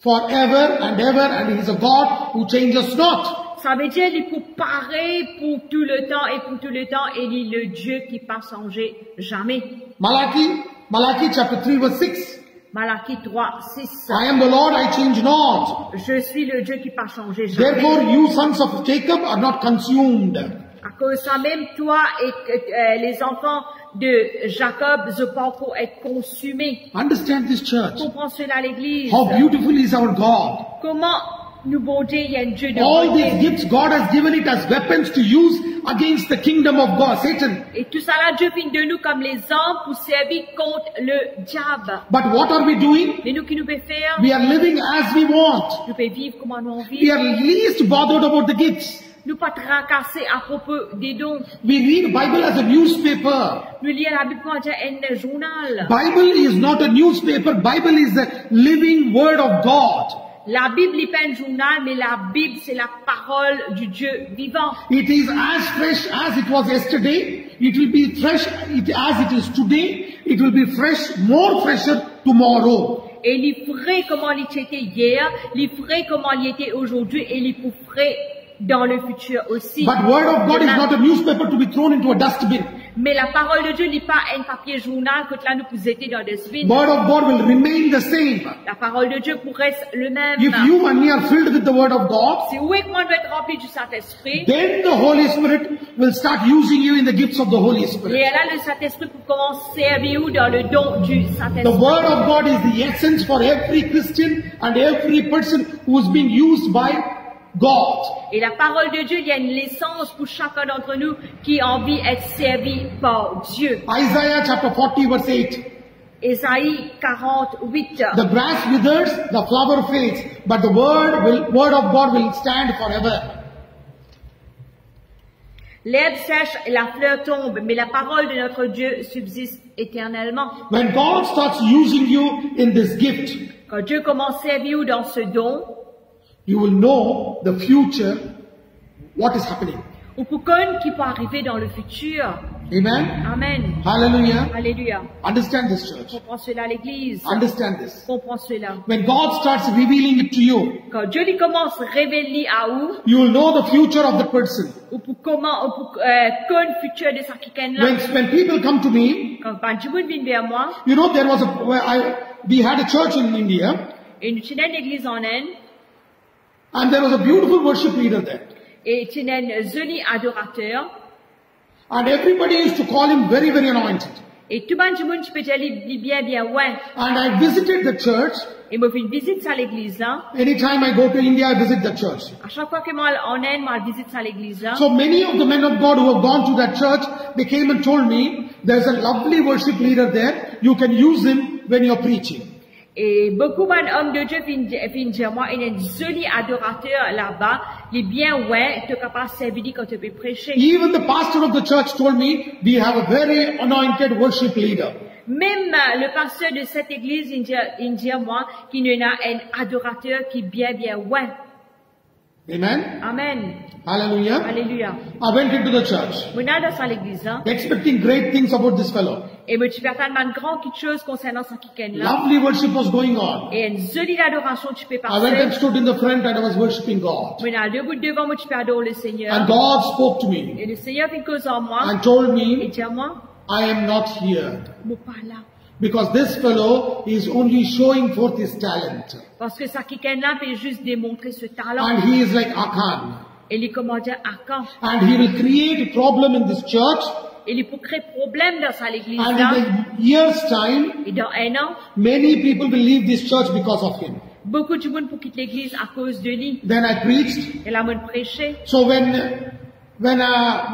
forever and ever, and he is a God who changes not. ça veut dire il est pour pareil pour tout le temps et pour tout le temps et il est le Dieu qui pas changé jamais. Malachi chapter 3 verse 6. Malachie 3, 6. I am the Lord, I change not. Je suis le Dieu qui pas changé jamais. Therefore you sons of Jacob are not consumed. À cause de ça même, toi et les enfants de Jacob ne pas encore être consumés. Understand this church. Comprends cela à l'église. How beautiful is our God. Comment nous bonté, il y a un Dieu de All these bonté. gifts God has given it as weapons to use against the kingdom of God, Satan. Et tout ça là, Dieu vient de nous comme les hommes pour servir contre le diable. But what are we doing? Mais nous qui nous pouvons faire, We are living as we want. nous pouvons vivre comme nous We envie. are least bothered about the gifts. Nous pas tracasser à propos des dons. We read Bible as a newspaper. Nous lisons la Bible comme un journal. Bible is not a newspaper. Bible is the living word of God. La Bible n'est pas un journal, mais la Bible c'est la parole du Dieu vivant. It is as fresh as it was yesterday. It will be fresh as it is today. It will be fresh, more fresher tomorrow. Et il est frais comment il était hier, il est frais comment il était aujourd'hui, et il est pour frais dans le futur aussi. But word of God is not a newspaper to be thrown into a dustbin. Mais la parole de Dieu n'est pas un papier journal que là nous pouvons jeter dans des spins. Word of God will remain the same. La parole de Dieu pourrait rester le même. If you and me are filled with the word of God, Si vous et moi doit être rempli du Saint-Esprit, then the Holy Spirit will start using you in the gifts of the Holy et Spirit. là le Saint-Esprit pour commencer à servir vous dans le don du The Saint-Esprit. word of God is the essence for every Christian and every person who is being used by God. Et la parole de Dieu, il y a une licence pour chacun d'entre nous qui a envie d'être servi par Dieu. Isaiah chapter 40 verse 8. Ésaïe 48. The grass withers, the flower fades, but the word of God will stand forever. L'herbe sèche et la fleur tombe, mais la parole de notre Dieu subsiste éternellement. When God starts using you in this gift, Quand Dieu commence à servir dans ce don, you will know the future, what is happening. ou pour qu'on qui peut arriver dans le futur. Amen. Amen. Hallelujah. Alléluia. Understand this, church. Comprends cela, l'Église. Understand this. Comprends cela. When God starts revealing it to you, Quand Dieu lui commence à révéler à où, you will know the future of the person. ou pour comment, ou pour qu'on futur de ça qui est là. When people come to me, Quand du monde vient vers moi, you know, we had a church in India, et nous tenons une église en Inde, and there was a beautiful worship leader there. et tenons un joli adorateur, And everybody used to call him very, very anointed. et tout le monde peut dire bien, ouais. And I visited the church. Et moi, je fais une visite à l'église là. Anytime I go to India, I visit the church. À chaque fois que moi en Inde, moi je visite à l'église là. So many of the men of God who have gone to that church, they came and told me, there's a lovely worship leader there. You can use him when you're preaching. Et beaucoup d'hommes de Dieu viennent dire moi, il y a un joli adorateur là-bas. Il est bien, ouais, tu es capable de servir quand tu peux prêcher. Even the pastor of the church told me, we have a very anointed worship leader. Même le pasteur de cette église, il dit moi, qu'il y a un adorateur qui est bien, ouais. Amen. Amen. Hallelujah. Alléluia. I went into the church, Moi, dans à l'église, hein. expecting great things about this fellow. Et moi, tu peux attendre une grande chose concernant ce qui est là. Lovely worship was going on. Et une jolie adoration, tu peux I went and passer. stood in the front and I was worshiping God. Moi, debout devant moi, tu peux adorer le Seigneur. And God spoke to me Et le Seigneur fait cause en moi. and told Et me, dit à moi, I am not here. moi pas là. Because this fellow is only showing forth his talent. Parce que ça qui est là peut juste démontrer ce talent. And he is like Achan. Et il commande à quand? And he will create a problem in this church. Et il peut créer problème dans sa église And là. in a year's time, Et dans un an, many people will leave this church because of him. beaucoup de monde pour quitter l'église à cause de lui. Then I preached. Et là, moi, prêcher. So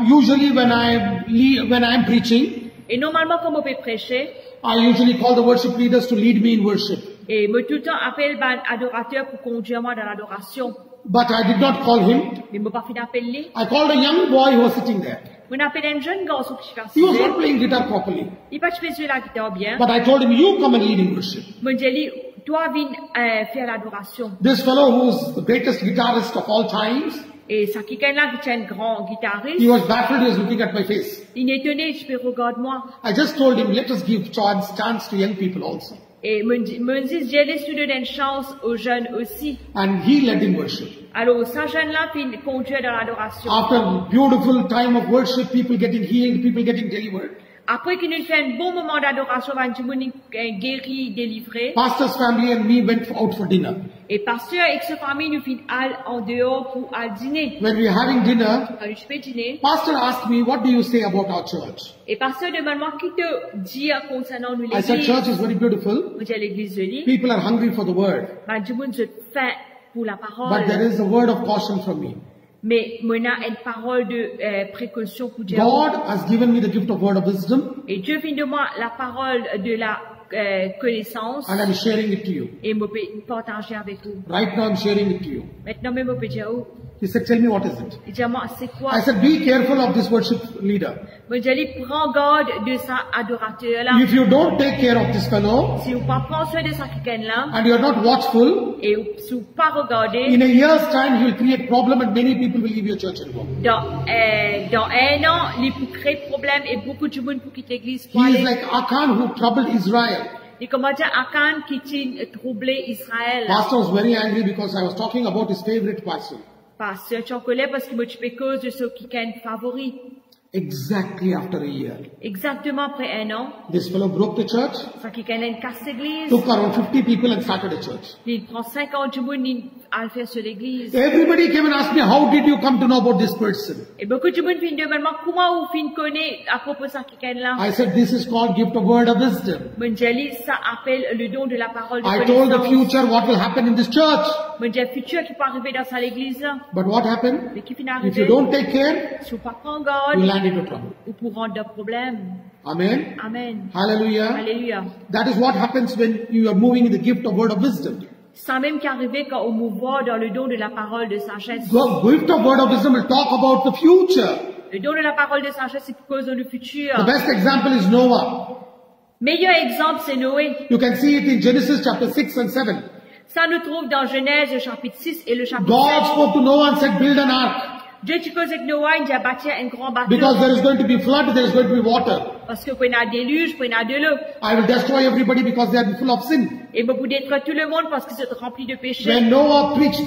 usually when I'm preaching, Et normalement, comme on peut prêcher, I usually call the worship leaders to lead me in worship. et moi, tout le temps, appelle un adorateur pour conduire moi dans l'adoration. But I did not call him. Mais moi, pas fait d'appeler. I called a young boy who was sitting there. Moi, appelle un jeune garçon qui fait He was not playing guitar properly. il pas jouer la guitare bien. But I told him, you come and lead in worship. Moi, j'ai dit, toi, viens faire l'adoration. This fellow who's the greatest guitarist of all times, Et ça, quelqu'un là qui est un grand guitariste, he was baffled, he was looking at my face. il est étonné, je peux regarder moi. I just told him, let us give chance to young people also. Et me dit, j'ai laissé donner une chance aux jeunes aussi. And he led in worship. Alors, ça jeune-là, puis conduire dans l'adoration. After a beautiful time of worship, people getting healed, people getting delivered. Après qu'il nous fait un bon moment d'adoration, on a guéri, délivré. Pastor's family and me went out for dinner. Et pasteur et sa famille nous fit aller en dehors pour aller dîner. When we were having dinner, Quand je fais dîner, pastor asked me, what do you say about our church? et pasteur demande-moi qui te dit concernant nous I said, l'église. church is very beautiful. On dit à l'église de Lille. People are hungry for the word. Ben, du monde, je fais pour la parole. But there is a word of caution from me. Mais moi, a une parole de précaution pour dire. God has given me the gift of word of wisdom, Et Dieu vient de moi la parole de la connaissance. and I'm sharing it to you. Et je peux partager avec vous. Right now I'm sharing it to you. Maintenant, même, je peux dire, oh, He said, tell me what is it? il dit à moi, c'est quoi? I said, be careful of this worship leader. Moi, je dis, prends garde de sa adorateur là. If you don't take care of this fellow, Si vous pas prendre soin de sa quelqu'un là, and you're not watchful, et si vous pas regarder, in a year's time he will create problem and many people will leave your church and go. dans un an, il peut créer problème et beaucoup de monde pour quitter l'église pour He is aller. like Achan who troubled Israel. Il commence à Akan qui a troublé Israël. Pastor was very angry because I was talking about his favorite person. Pasteur, tu en connais parce que moi, tu peux cause de ceux qui sont favoris. Exactly after a year. Exactement après un an, This fellow broke the church, ça qui est une casse d'église. took around 50 people and started a church. Il prend 50 monde à le faire sur l'église. Everybody came and asked me, how did you come to know about this person? Et beaucoup de monde viennent demander comment vous fin connaît à propos de ça qui est là. I said, this is called gift of word of wisdom. Mondiali, ça appelle le don de la parole de I told the connaissance. future what will happen in this church. Mondial futur qui peut arriver dans sa l'église là. But what happened? Mais qui finit If you arriver, don't take care, si vous pas prendre you garde, land into trouble. ou pour rendre des problèmes. Amen. Amen. Hallelujah. Alléluia. That is what happens when you are moving in the gift of word of wisdom. Ça même qu'arriver quand on mouvoir dans le don de la parole de sagesse. The gift of word of wisdom will talk about the future. Le don de la parole de sagesse, c'est pour cause dans le futur. The best example is Noah. Meilleur exemple, c'est Noé. You can see it in Genesis chapter 6 and 7. Ça nous trouve dans Genèse, le chapitre 6 et le chapitre God 7. spoke to Noah and said, build an ark. Dieu dit que Noah, il a bâti un grand bateau. Because there is going to be flood, there is going to be water. Parce que quand il y a déluge, quand il y a de l'eau. I will destroy everybody because they are full of sin. Et beaucoup détruire tout le monde parce qu'ils sont remplis de péché. When Noah preached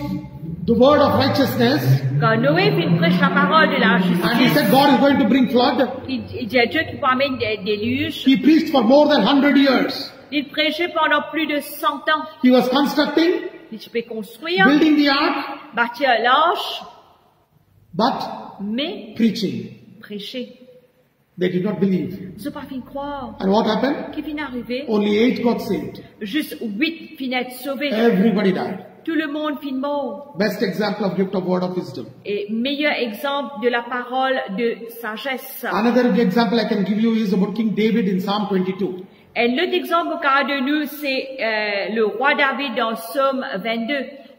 the word of righteousness, Quand Noé prêche la parole de la and he justice, said God is going to bring flood, il dit à Dieu qu'il peut amener des déluges. he preached for more than 100 years. Il prêchait pendant plus de 100 ans. He was constructing, Il peut construire, building the ark, bâtir l'arche, but mais preaching. prêcher. They did not believe. Ils n'ont pas fini de croire. And what happened? Qu'est-ce qui est arrivé? Only 8 got saved. Juste 8 finaient être sauvés. Everybody died. Tout le monde finit mort. Best example of gift of word of wisdom. Et meilleur exemple de la parole de sagesse. Another example I can give you is about King David in Psalm 22. Et l'autre exemple au cas de nous, c'est le roi David dans Psaume 22.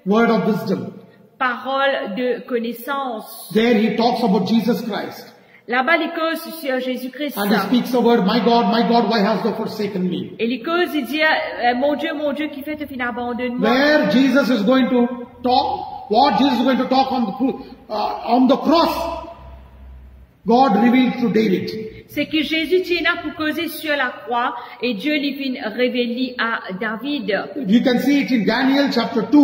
Word of wisdom. Parole de connaissance. There he talks about Jesus Christ. Là-bas, il cause sur Jésus-Christ. And he speaks the word, my God, why hast thou forsaken me? Et il cause, il dit, mon Dieu, qui fait te fin abandonne-moi. Where Jesus is going to talk, what Jesus is going to talk on the cross, God revealed to David. C'est que Jésus tient là pour causer sur la croix et Dieu lui fin révélé à David. You can see it in Daniel chapter 2,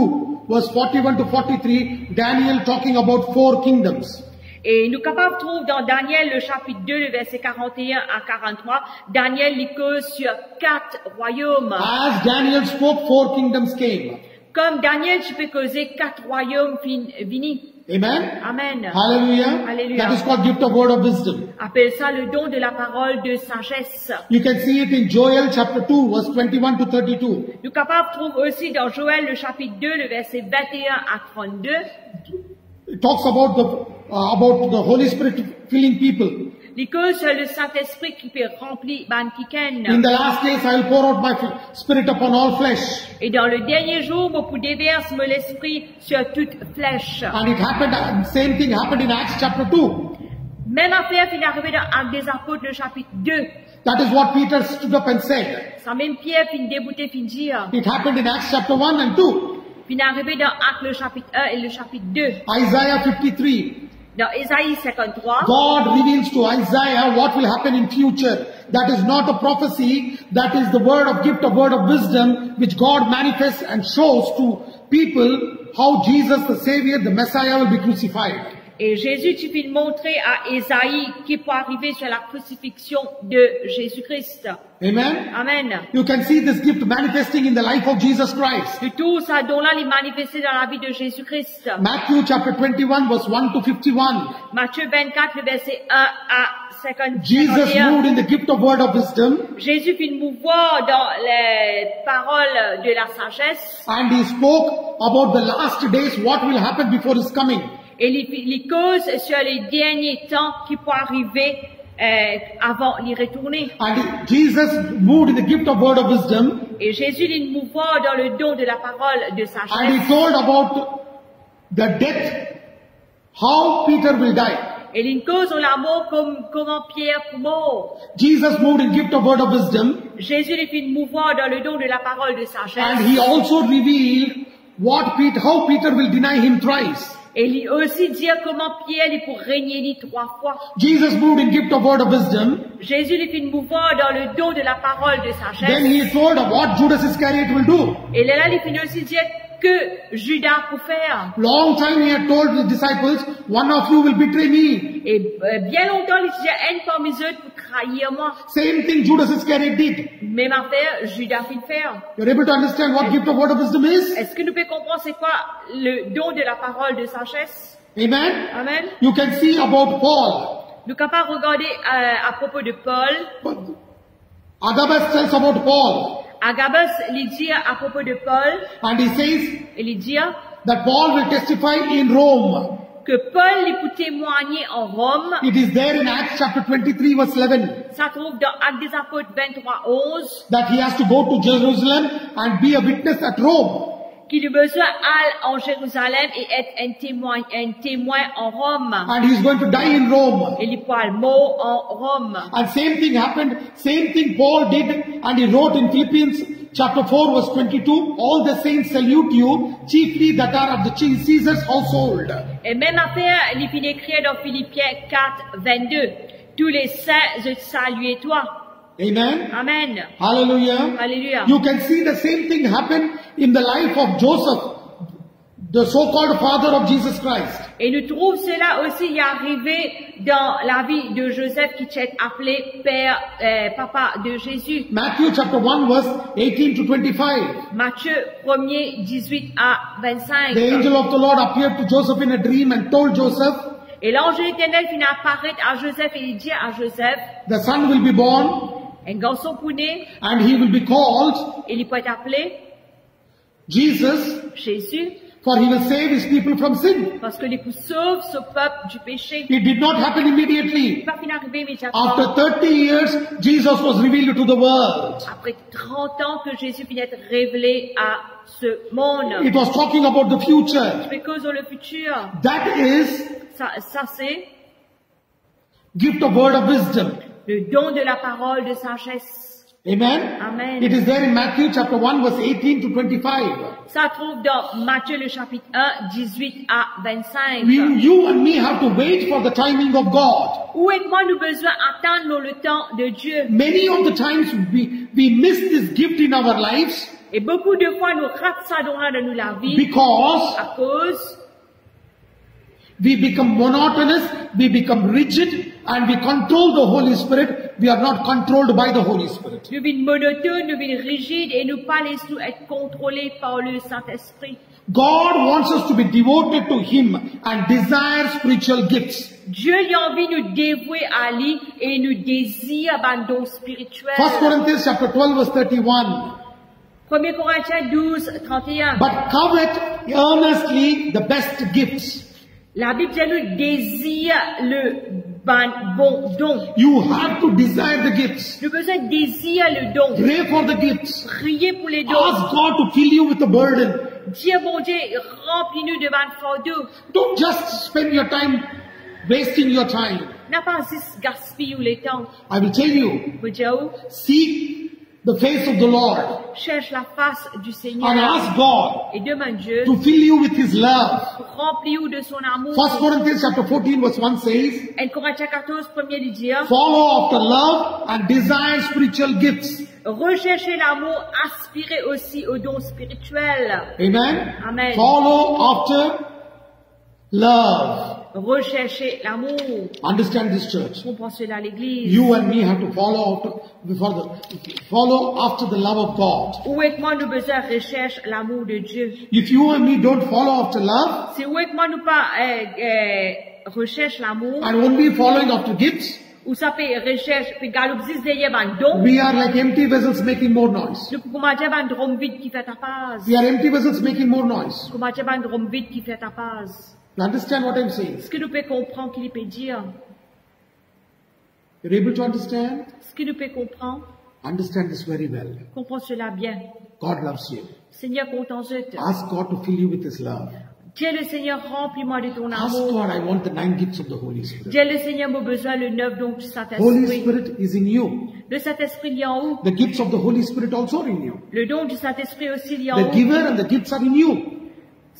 verse 41 to 43, Daniel talking about 4 kingdoms. Et nous capables de trouver dans Daniel le chapitre 2, le verset 41 à 43, Daniel lui cause sur 4 royaumes. As Daniel spoke, 4 kingdoms came. Comme Daniel, tu peux causer 4 royaumes finis. Amen? Amen. Hallelujah. Hallelujah. That is called gift of word of wisdom. Appelle ça le don de la parole de sagesse. You can see it in Joel chapter 2, verse 21 to 32. Nous capables de trouver aussi dans Joël le chapitre 2, le verset 21 à 32. It talks about the Holy Spirit filling people. L'école sur le Saint-Esprit qui peut remplir ban kiken. In the last days, I will pour out my spirit upon all flesh. Et dans le dernier jour, beaucoup déverse l'esprit sur toute flèche. And it happened, same thing happened in Acts chapter 2. Même affaire qui est arrivée dans Actes des Apôtres, le chapitre 2. That is what Peter stood up and said. Ça même Pierre fin débouté fin dire. It happened in Acts chapter 1 and 2. Fin arrivé dans Actes le chapitre 1 et le chapitre 2. Isaiah 53. Dans Ésaïe 53. God reveals to Isaiah what will happen in future. That is not a prophecy. That is the gift of word of wisdom, which God manifests and shows to people how Jesus, the Savior, the Messiah, will be crucified. Et Jésus, tu peux montrer à Ésaïe qui peut arriver sur la crucifixion de Jésus-Christ. Amen. Amen. You can see this gift manifesting in the life of Jesus Christ. Et tout ça don-là est manifesté dans la vie de Jésus-Christ. Matthew chapter 21 verse 1 to 51. Matthieu 24, le verset 1 à 51. Jesus moved in the gift of word of wisdom. Jésus fit mouvoir dans les paroles de la sagesse. And he spoke about the last days, what will happen before his coming. Et les causes sur les derniers temps qui pourraient arriver avant d'y retourner. And Jesus moved in the gift of word of wisdom. Et Jésus l'y mouvoir dans le don de la parole de sagesse. And he told about the death, how Peter will die. Et une cause on la mort comment Pierre mort. Jesus moved in gift of word of wisdom. Jésus les fit mouvoir dans le don de la parole de sagesse. And he also revealed how Peter will deny him thrice. Et il aussi dire comment Pierre il pour régner ni 3 fois. Jesus moved in gift of word of wisdom. Jésus les fit mouvoir dans le don de la parole de sagesse. Then he told what Judas Iscariot will do. Et là il fit aussi dire que Judas pour faire. Long time he had told his disciples, one of you will betray me. Et bien longtemps il disait un parmi eux pour trahir moi. Same thing Judas Iscariot did. Même affaire Judas fit faire. You're able to understand what gift of word of wisdom is? Est-ce que nous pouvons comprendre c'est quoi le don de la parole de sagesse? Amen. Amen. You can see about Paul. Nous pouvons pas regarder à propos de Paul. Agabus tells about Paul. Agabus il dit à propos de Paul. And he says Il dit that Paul will testify in Rome. que Paul il peut témoigner en Rome. It is there in Acts chapter 23 verse 11. Ça trouve dans Actes des Apôtres 23, 11. That he has to go to Jerusalem and be a witness at Rome. qu'il eut besoin aller en Jérusalem et être un témoin en Rome. And he's going to die in Rome. Et il pourra mort en Rome. And same thing happened, same thing Paul did, and he wrote in Philippians chapter 4 verse 22, all the saints salute you, chiefly that are of the Caesar's household. Et même affaire, il finit écrire dans Philippiens 4, 22. Tous les saints, je salue toi. Amen. Amen. Hallelujah. Alléluia. You can see the same thing happen in the life of Joseph, the so-called father of Jesus Christ. Et nous trouvons cela aussi y arrivé dans la vie de Joseph qui est appelé père, papa de Jésus. Matthew chapter 1 verse 18 to 25. Matthieu 1er, 18 à 25. The angel of the Lord appeared to Joseph in a dream and told Joseph, Et l'ange de l'Éternel finit apparaître à Joseph et il dit à Joseph, the son will be born un garçon pour naître, and he will be called et il peut être appelé Jesus, Jésus, for he will save his people from sin. parce que il sauve ce peuple du péché. It did not happen Il immediately. n'est pas fini arriver immédiatement. After 30 years, Jesus was revealed to the world. Après 30 ans que Jésus finit d'être révélé à ce monde. It was talking about the future. Because dans le futur, That is ça c'est gift of word of wisdom. le don de la parole de sagesse. Amen. Amen. It is there in Matthew chapter 1 verse 18 to 25. Ça trouve dans Matthieu le chapitre 1, 18 à 25. You and me have to wait for the timing of God. Où et moi nous besoin attendre le temps de Dieu. Many of the times we miss this gift in our lives Et beaucoup de fois nous ratons ça dans la vie because à cause we become monotonous, we become rigid, and we control the Holy Spirit. We are not controlled by the Holy Spirit. nous vîmes monotones, nous vîmes rigides et nous pas laissons être contrôlés par le Saint-Esprit. God wants us to be devoted to Him and desire spiritual gifts. Dieu lui a envie de nous dévouer à lui et nous désire un don spirituel. 1 Corinthians chapter 12 verse 31. 1 Corinthiens 12, 31. But covet earnestly the best gifts. La Bible dit nous désire le bon don. You have to desire the gifts. Nous avons besoin de désir le don. Pray for the gifts. Prier pour les dons. Ask God to fill you with a burden. Dieu, bon Dieu, remplis-nous de ban fardeau. Don't just spend your time wasting your time. N'a pas juste gaspillé le temps. I will tell you, Vous dites, seek the face of the Lord cherche la face du Seigneur and ask God et demande Dieu to fill you with His love. remplis-nous de son amour. 1 Corinthians chapter 14 verse 1 says, 1 Corinthiens 14, premier lui dit, follow after love and desire spiritual gifts. recherchez l'amour, aspirez aussi aux dons spirituels. Amen. Amen. Follow after love. Recherchez l'amour. Understand this, church. Comprends cela à l'église. You and me have to follow after the love of God. Où est-ce que moi nous besoin recherche l'amour de Dieu? If you and me don't follow after love Si où est-ce que moi nous pas recherche l'amour, and only following after gifts, ou ça peut recherche puis galopsis derrière un don, we are like empty vessels making more noise. nous pouvons dire un drum vide qui fait ta paz. We are empty vessels making more noise. Comment dire un drum vide qui fait ta paz. You understand what I'm saying? Ce que nous pouvons comprendre qu'il peut dire. You're able to understand? Ce que nous pouvons comprendre, Understand this very well. comprends cela bien. God loves you. Seigneur, content je te. Ask God to fill you with His love. Dis le Seigneur, remplis-moi de ton Ask amour. God, I want the 9 gifts of the Holy Spirit. Dis le Seigneur, mon besoin, le neuf don du Holy Saint-Esprit. Spirit is in you. Le Saint-Esprit il est en haut. The gifts of the Holy Spirit also are in you. Le don du Saint-Esprit aussi il est en The haut. giver and the gifts are in you.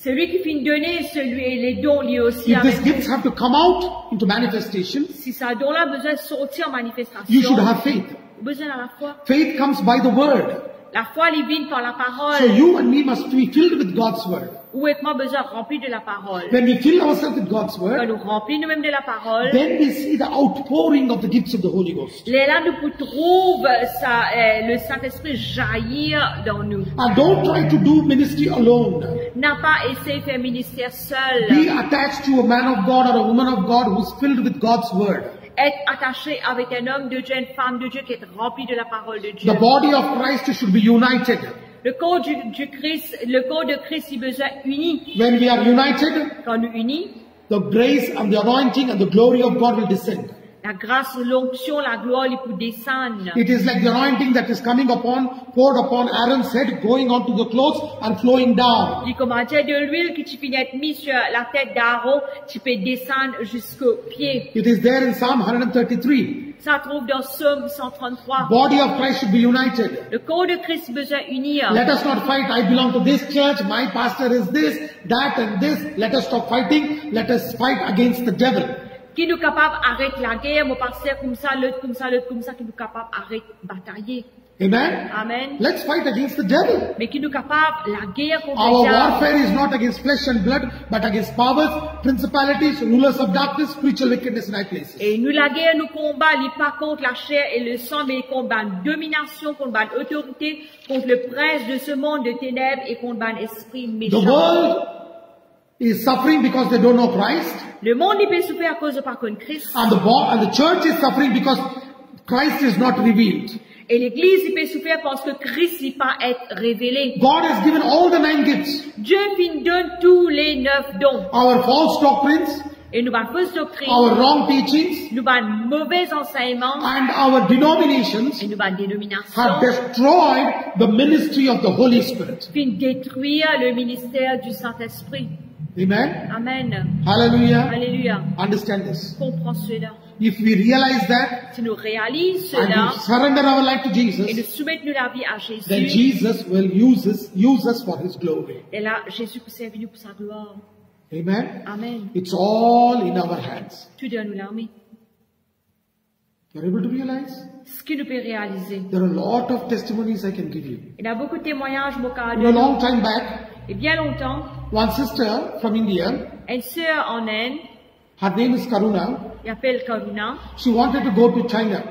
Celui qui finit de donner, celui et les dons liés aussi If avec these gifts have to come out into manifestation, si ça don-là a besoin de sortir en you manifestation, should have faith. besoin à la foi. Faith comes by the word. La foi divine par la So parole. you and me must be filled with God's word. Où est-ce moi besoin rempli de la parole? When we fill ourselves with God's Quand word, nous remplis nous-mêmes de la parole, then we see the outpouring of the gifts of the Holy Ghost. là nous trouvons le Saint-Esprit jaillir dans nous. And don't try to do ministry alone. N'a pas essayé de faire ministère seul. Be attached to a man of God or a woman of God who's filled with God's word. Être attaché avec un homme de Dieu, une femme de Dieu qui est remplie de la parole de Dieu. The body of Christ should be united. Le corps du Christ, le corps de Christ, il a besoin uni. When we are united, Quand nous unis, the grace and the anointing and the glory of God will descend. La grâce, l'onction, la gloire, il peut descendre. It is like the anointing that is coming poured upon Aaron's head, going onto the clothes and flowing down. Il commençait de l'huile que tu peux être mis sur la tête d'Aaron, tu peux descendre jusqu'aux pieds. It is there in Psalm 133. Ça trouve dans Psaume 133. Body of Christ should be united. Le corps de Christ besoin unir. Let us not fight, I belong to this church, my pastor is this, that and this. Let us stop fighting. Let us fight against the devil. Qui nous capable d'arrêter la guerre, mon pasteur comme ça, l'autre comme ça, l'autre comme ça, qui nous capable d'arrêter batailler. Amen. Amen. Let's fight against the devil. Mais qui nous capable la guerre contre Our le diable. warfare is not against flesh and blood, but against powers, principalities, rulers of darkness, spiritual wickedness in high places. Et nous la guerre, nous combat, n'est pas contre la chair et le sang, mais contre la domination, contre l'autorité, contre le prince de ce monde de ténèbres et contre l'esprit The méchant. world is suffering because they don't know Christ, Le monde il peut souffrir à cause de pas connaître Christ. and the church is suffering because Christ is not revealed. Et l'église il peut souffrir parce que Christ n'est pas être révélé. God has given all the 9 gifts. Dieu nous donne tous les 9 dons. Our false doctrines, Et nous avons fausse doctrine, our wrong teachings, nous avons mauvais enseignements, and our denominations et nous avons have dénomination, destroyed the ministry of the Holy Spirit. puis détruire le ministère du Saint-Esprit. Amen. Amen. Hallelujah. Alléluia. Understand this. Comprends cela. If we realize that Si nous réalisons and cela, we surrender our life to et nous Jesus, soumettons la vie à then Jésus, Jesus will use us for His glory. et là, Jésus peut servir nous pour sa gloire. Amen. Amen. It's all in our hands. Tout Dieu nous l'a mis. You're able to realize? Ce que nous pouvons réaliser. There are a lot of testimonies I can give you. Il y a beaucoup de témoignages, mon cas A long time back, Et bien longtemps, one sister from India, une sœur en Inde, her name is Karuna, qui appelle Karuna, she wanted to go to China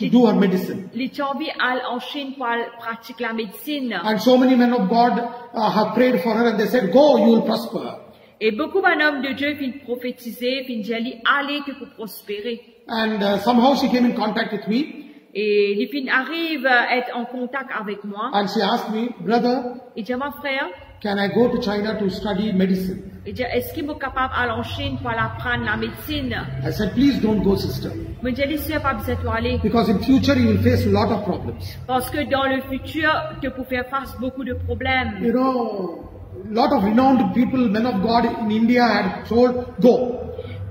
to do her medicine. les Tchambis allent en Chine pour pratiquer la médecine. And so many men of God have prayed for her and they said, go, you will prosper. Et beaucoup d'hommes de Dieu viennent prophétiser, viennent dire, allez que pour prospérer. And somehow she came in contact with me Et les filles arrivent à être en contact avec moi. and she asked me, brother, Et dit, mon frère, can I go to China to study medicine? il dit, est-ce qu'il est capable d'aller en Chine pour apprendre la médecine? I said, please don't go, sister. Je dis, laissez pas besoin de aller. Because in future you will face a lot of problems. Parce que dans le futur, tu peux faire face à beaucoup de problèmes. You know, a lot of renowned people, men of God in India had told, go.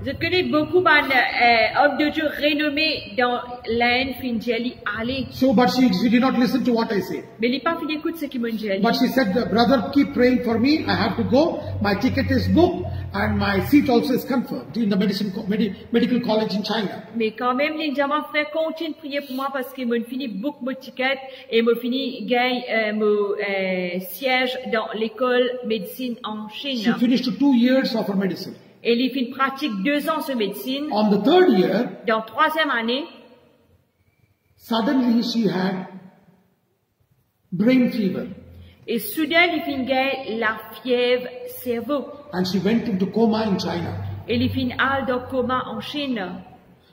Je connais beaucoup d'hommes de Dieu renommés dans l'Inde, qui ont dit, allez. So, but she did not listen to what I said. Mais il n'a pas fait d'écoute ce qu'ils m'ont dit. But she said, brother, keep praying for me. I have to go. My ticket is booked and my seat also is confirmed in the medical college in China. Mais quand même, les gens, mon frère, continue de prier pour moi parce qu'ils m'ont fini book mon ticket et m'ont fini gagner mon siège dans l'école médecine en She Chine. finished 2 years of her medicine. Et les filles pratiquent 2 ans de médecine. On the 3rd year, Dans 3e année, suddenly she had brain fever et soudain, les filles gagnent la fièvre cerveau. and she went into coma in China. Et les filles allent dans le coma en Chine.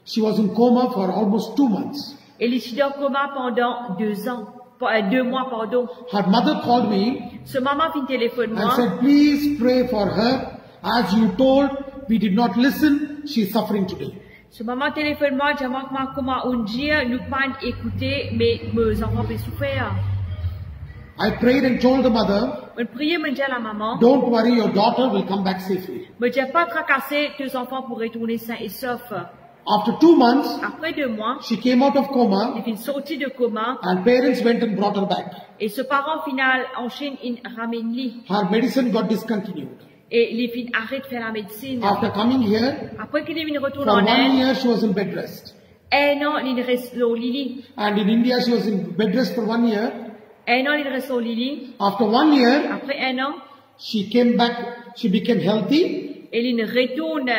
She was in coma for almost 2 months. Et les filles dans le coma pendant 2 ans. 2 mois, pardon. Her mother called me Ce maman fait téléphone and moi. said, please pray for her. As you told, we did not listen. She is suffering today. Ce maman téléphone moi, j'ai comment on dit, nous pas écouter, mais mes enfants peuvent souffrir. I prayed and told the mother, On priait, me dit à la maman, don't worry, your daughter will come back safely. me dit pas tracasser, tes enfants pour retourner sains et saufs. After 2 months, Après 2 mois, she came out of les coma filles sorties de coma, and parents went and brought her back. et ce parent final en Chine, il ramène lui. Her medicine got discontinued. Et les filles arrêtent de faire la médecine. After coming here, Après qu'il est venu retourner for en 1 Inde, year she was in bed rest. 1 an, il reste au Lili. And in India she was in bed rest for 1 year. 1 an, il reste au Lili. After 1 year, Après 1 an, she came back, she became healthy. il retourne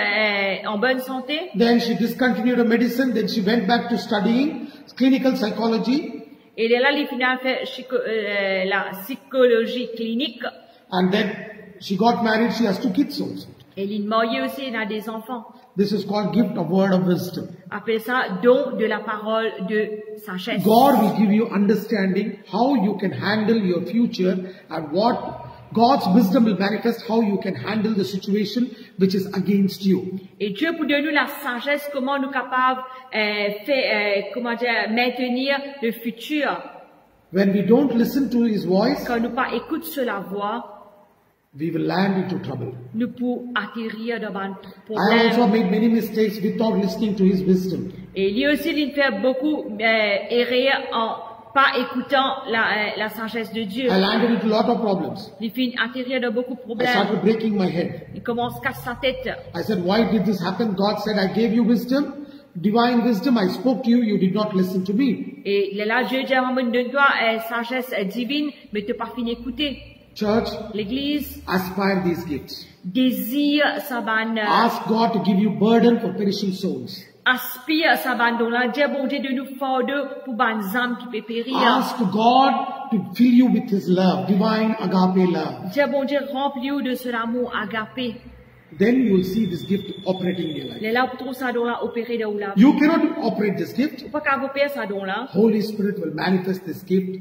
en bonne santé. Then she discontinued her medicine. Then she went back to studying clinical psychology. Et là, il finit fait la psychologie clinique. And then she got married. She has 2 kids also. Et il est marié aussi, il a des enfants. This is called gift of word of wisdom. Appelle ça don de la parole de sagesse. God will give you understanding how you can handle your future and what God's wisdom will manifest how you can handle the situation which is against you. Et Dieu pour donner nous la sagesse, comment nous capables maintenir le futur. When we don't listen to His voice, Quand nous pas écoute sur la voix, we will land into trouble. nous pouvons atterrir dans un I also problème. made many mistakes without listening to His wisdom. Et lui aussi, il fait beaucoup errer en pas écoutant la sagesse de Dieu. I landed into a lot of problems. Il finit atterrir dans beaucoup de I problèmes. started breaking my head. Il commence à casser sa tête. I said, why did this happen? God said, I gave you wisdom, divine wisdom. I spoke to you, you did not listen to me. Et là, Dieu dit à un moment de toi, sagesse divine, mais tu n'as pas fini d'écouter. Church, L'Église aspire these gifts. désire sa banne, Ask God to give you burden for perishing souls. aspire sa banne, dont là, Dieu bon Dieu de nous fonder pour ban âmes qui peut périr. Ask God to fill you with His love, divine agape love. Dieu bon Dieu remplis de ce amour agapé. Then you will see this gift operating in your life. Les là, pour trouver ça don là, opérer dans la vie. You cannot operate this gift. Pas qu'à opérer ça don là. Holy Spirit will manifest this gift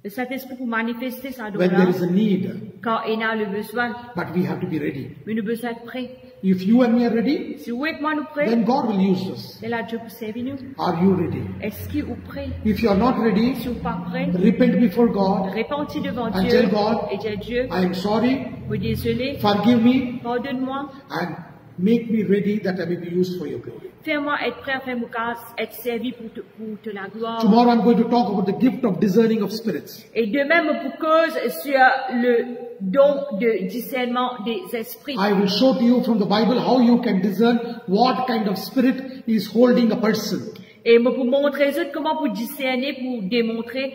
Le Saint-Esprit pour manifester ça don when there là. is a need. Quand il a le besoin. But we have to be ready. Mais nous besoin être prêts. If you and me are ready, Si vous êtes moi nous prêts, then God will use us. c'est là Dieu pour servir nous. Are you ready? Est-ce qu'il est prêt? If you are not ready, Si vous pas prêt, repent before God repentis devant and Dieu tell God, et dis à Dieu, I am sorry, vous désolé, forgive me, pardonne-moi, and make me ready that I may be used for your glory. fais-moi être prêt, fais-moi être servi pour te la gloire. Tomorrow I'm going to talk about the gift of discerning of spirits. Et de même pour cause sur le don de discernement des esprits. I will show to you from the Bible how you can discern what kind of spirit is holding a person. Et moi pour montrer comment pour discerner, pour démontrer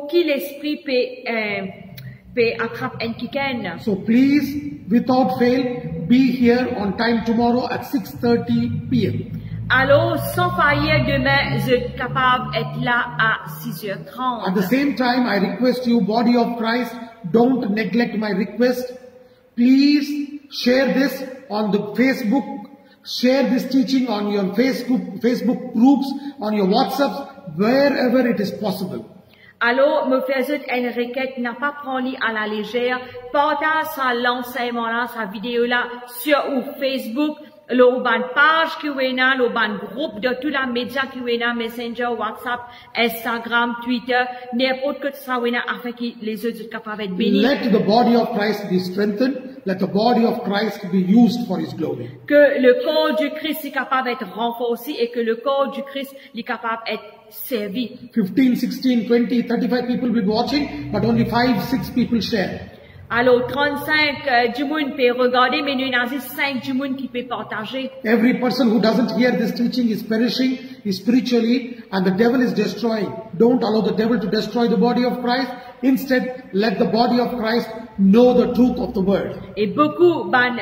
quel esprit peut attraper un quelqu'un. So please, without fail, be here on time tomorrow at 6:30 p.m. Alors, sans faillir, demain, je suis capable d'être là à At 6h30. the same time, I request you, body of Christ, don't neglect my request. Please share this on the Facebook. Share this teaching on your Facebook groups, on your WhatsApps, wherever it is possible. Alors, me faisait une requête, n'a pas pris à la légère. Partage sa l'enseignement là, sa vidéo là, sur Facebook, le page qui est là, le groupe de tous les médias qui est là, Messenger, WhatsApp, Instagram, Twitter, n'importe que ça est là, afin que les autres soient capables d'être bénis. Let the body of Christ be strengthened. Let the body of Christ be used for His glory. Que le corps du Christ est capable d'être renforcé et que le corps du Christ est capable d'être servi. 15, 16, 20, 35 people will be watching, but only 5, 6 people share. Alors, 35 du monde peut regarder, mais nous avons 5 du monde qui peut partager. Every person who doesn't hear this teaching is perishing spiritually, and the devil is destroying. Don't allow the devil to destroy the body of Christ. Instead, let the body of Christ know the truth of the word. Et beaucoup d'âmes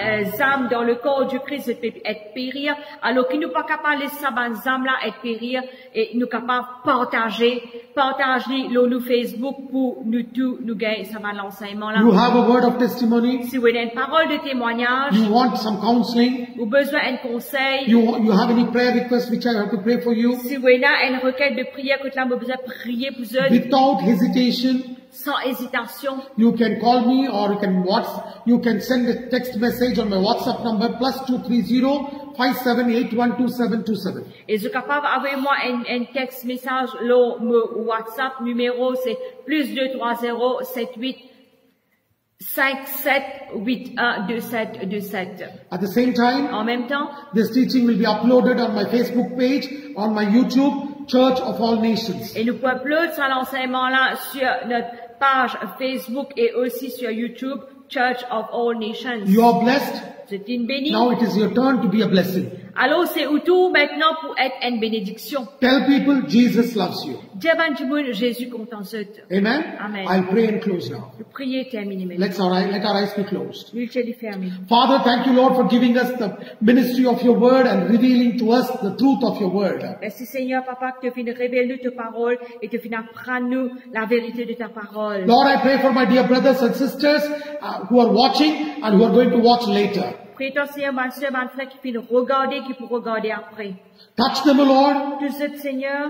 dans le corps du Christ peuvent être périr, alors qu'ils ne sont pas capables de laisser ces âmes là être périr, et nous capables de partager le Facebook pour nous tous, nous gagner ça l'enseignement là. You have a word of testimony. Si vous avez une parole de témoignage, You want some counseling. ou besoin d'un conseil, You have any prayer requests which I have to pray for you. si vous avez une requête de prière, que là, vous besoin de prier pour eux, Without hesitation, sans hésitation, you can call me or you can send a text message on my WhatsApp number +230 57812727. et je suis capable d'envoyer-moi un texte message, le WhatsApp numéro, c'est +230 78 57812727. At the same time, En même temps, this teaching will be uploaded on my Facebook page, on my YouTube, Church of All Nations. et nous pouvons uploader ça l'enseignement là sur notre page Facebook et aussi sur YouTube, Church of All Nations. You are blessed. C'est une bénie. Now it is your turn to be a blessing. Alors c'est au tour maintenant pour être une bénédiction. Tell people Jesus loves you. Dieu ben du monde, Jésus content ce. Amen. Amen. I'll pray and close now. Le prier terminé maintenant. Let our eyes be closed. L'ultime fermé. Father, thank you, Lord, for giving us the ministry of your word and revealing to us the truth of your word. Merci Seigneur, Papa, que tu viens révéler ta parole et tu viens apprendre nous la vérité de ta parole. Lord, I pray for my dear brothers and sisters who are watching and who are going to watch later. Prie-toi, Seigneur, ma soeur, ma frère, qui viennent regarder, qui pour regarder après. Touch them, O Lord. Tous ceux, Seigneur,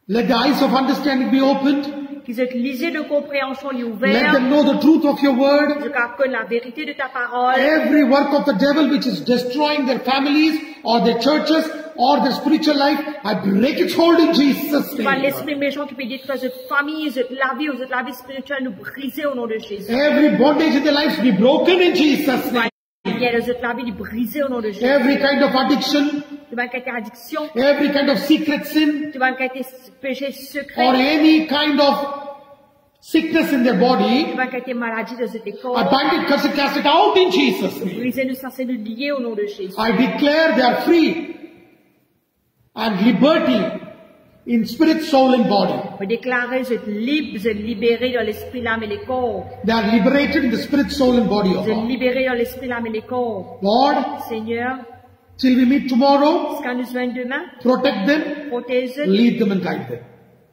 Let the eyes of understanding be opened. qu'ils aient lisé de compréhension Let ouverte, them know the truth of your word. jusqu'à que la vérité de ta parole, Every work of the devil which is destroying their families or their churches or their spiritual life, I break its hold in Jesus' tu vas name. l'esprit méchant qui peut détruire cette famille, cette la vie spirituelle, nous briser au nom de Jésus. Every bondage in their lives be broken in Jesus' name. Il y a cette la vie de briser au nom de Jésus. Every kind of addiction, Tu vas quitter addiction, every kind of secret sin, tu vas quitter péché or secret, any kind of sickness in their body, tu vas quitter maladie de cet I corps. bind it, curse it, cast it out in Jesus' name. Briser-nous, ça c'est nous lier au nom de Jésus. I declare they are free and liberty in spirit, soul and body. Vous déclarez, vous êtes libre, vous êtes libérés dans l'esprit, l'âme et les corps. They are liberated in the spirit, soul and body of Vous êtes God. libérés dans l'esprit, l'âme et les corps. Lord, Seigneur, till we meet tomorrow, jusqu'à nous joindre demain, protect them, protège-eux, lead them and guide them.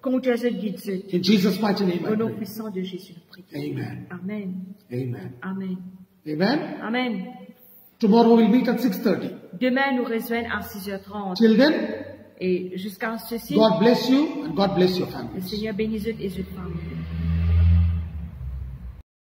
conduis-eux, guide-eux. In Jesus' mighty name Au I nom pray. puissant de Jésus, nous prions. Amen. Amen. Amen. Amen. Amen. Amen. Tomorrow we'll meet at 6:30. Demain, nous rejoignons à 6h30. Till then, Et jusqu'à ceci, God bless you and God bless your le families. Seigneur bénisse et je famille.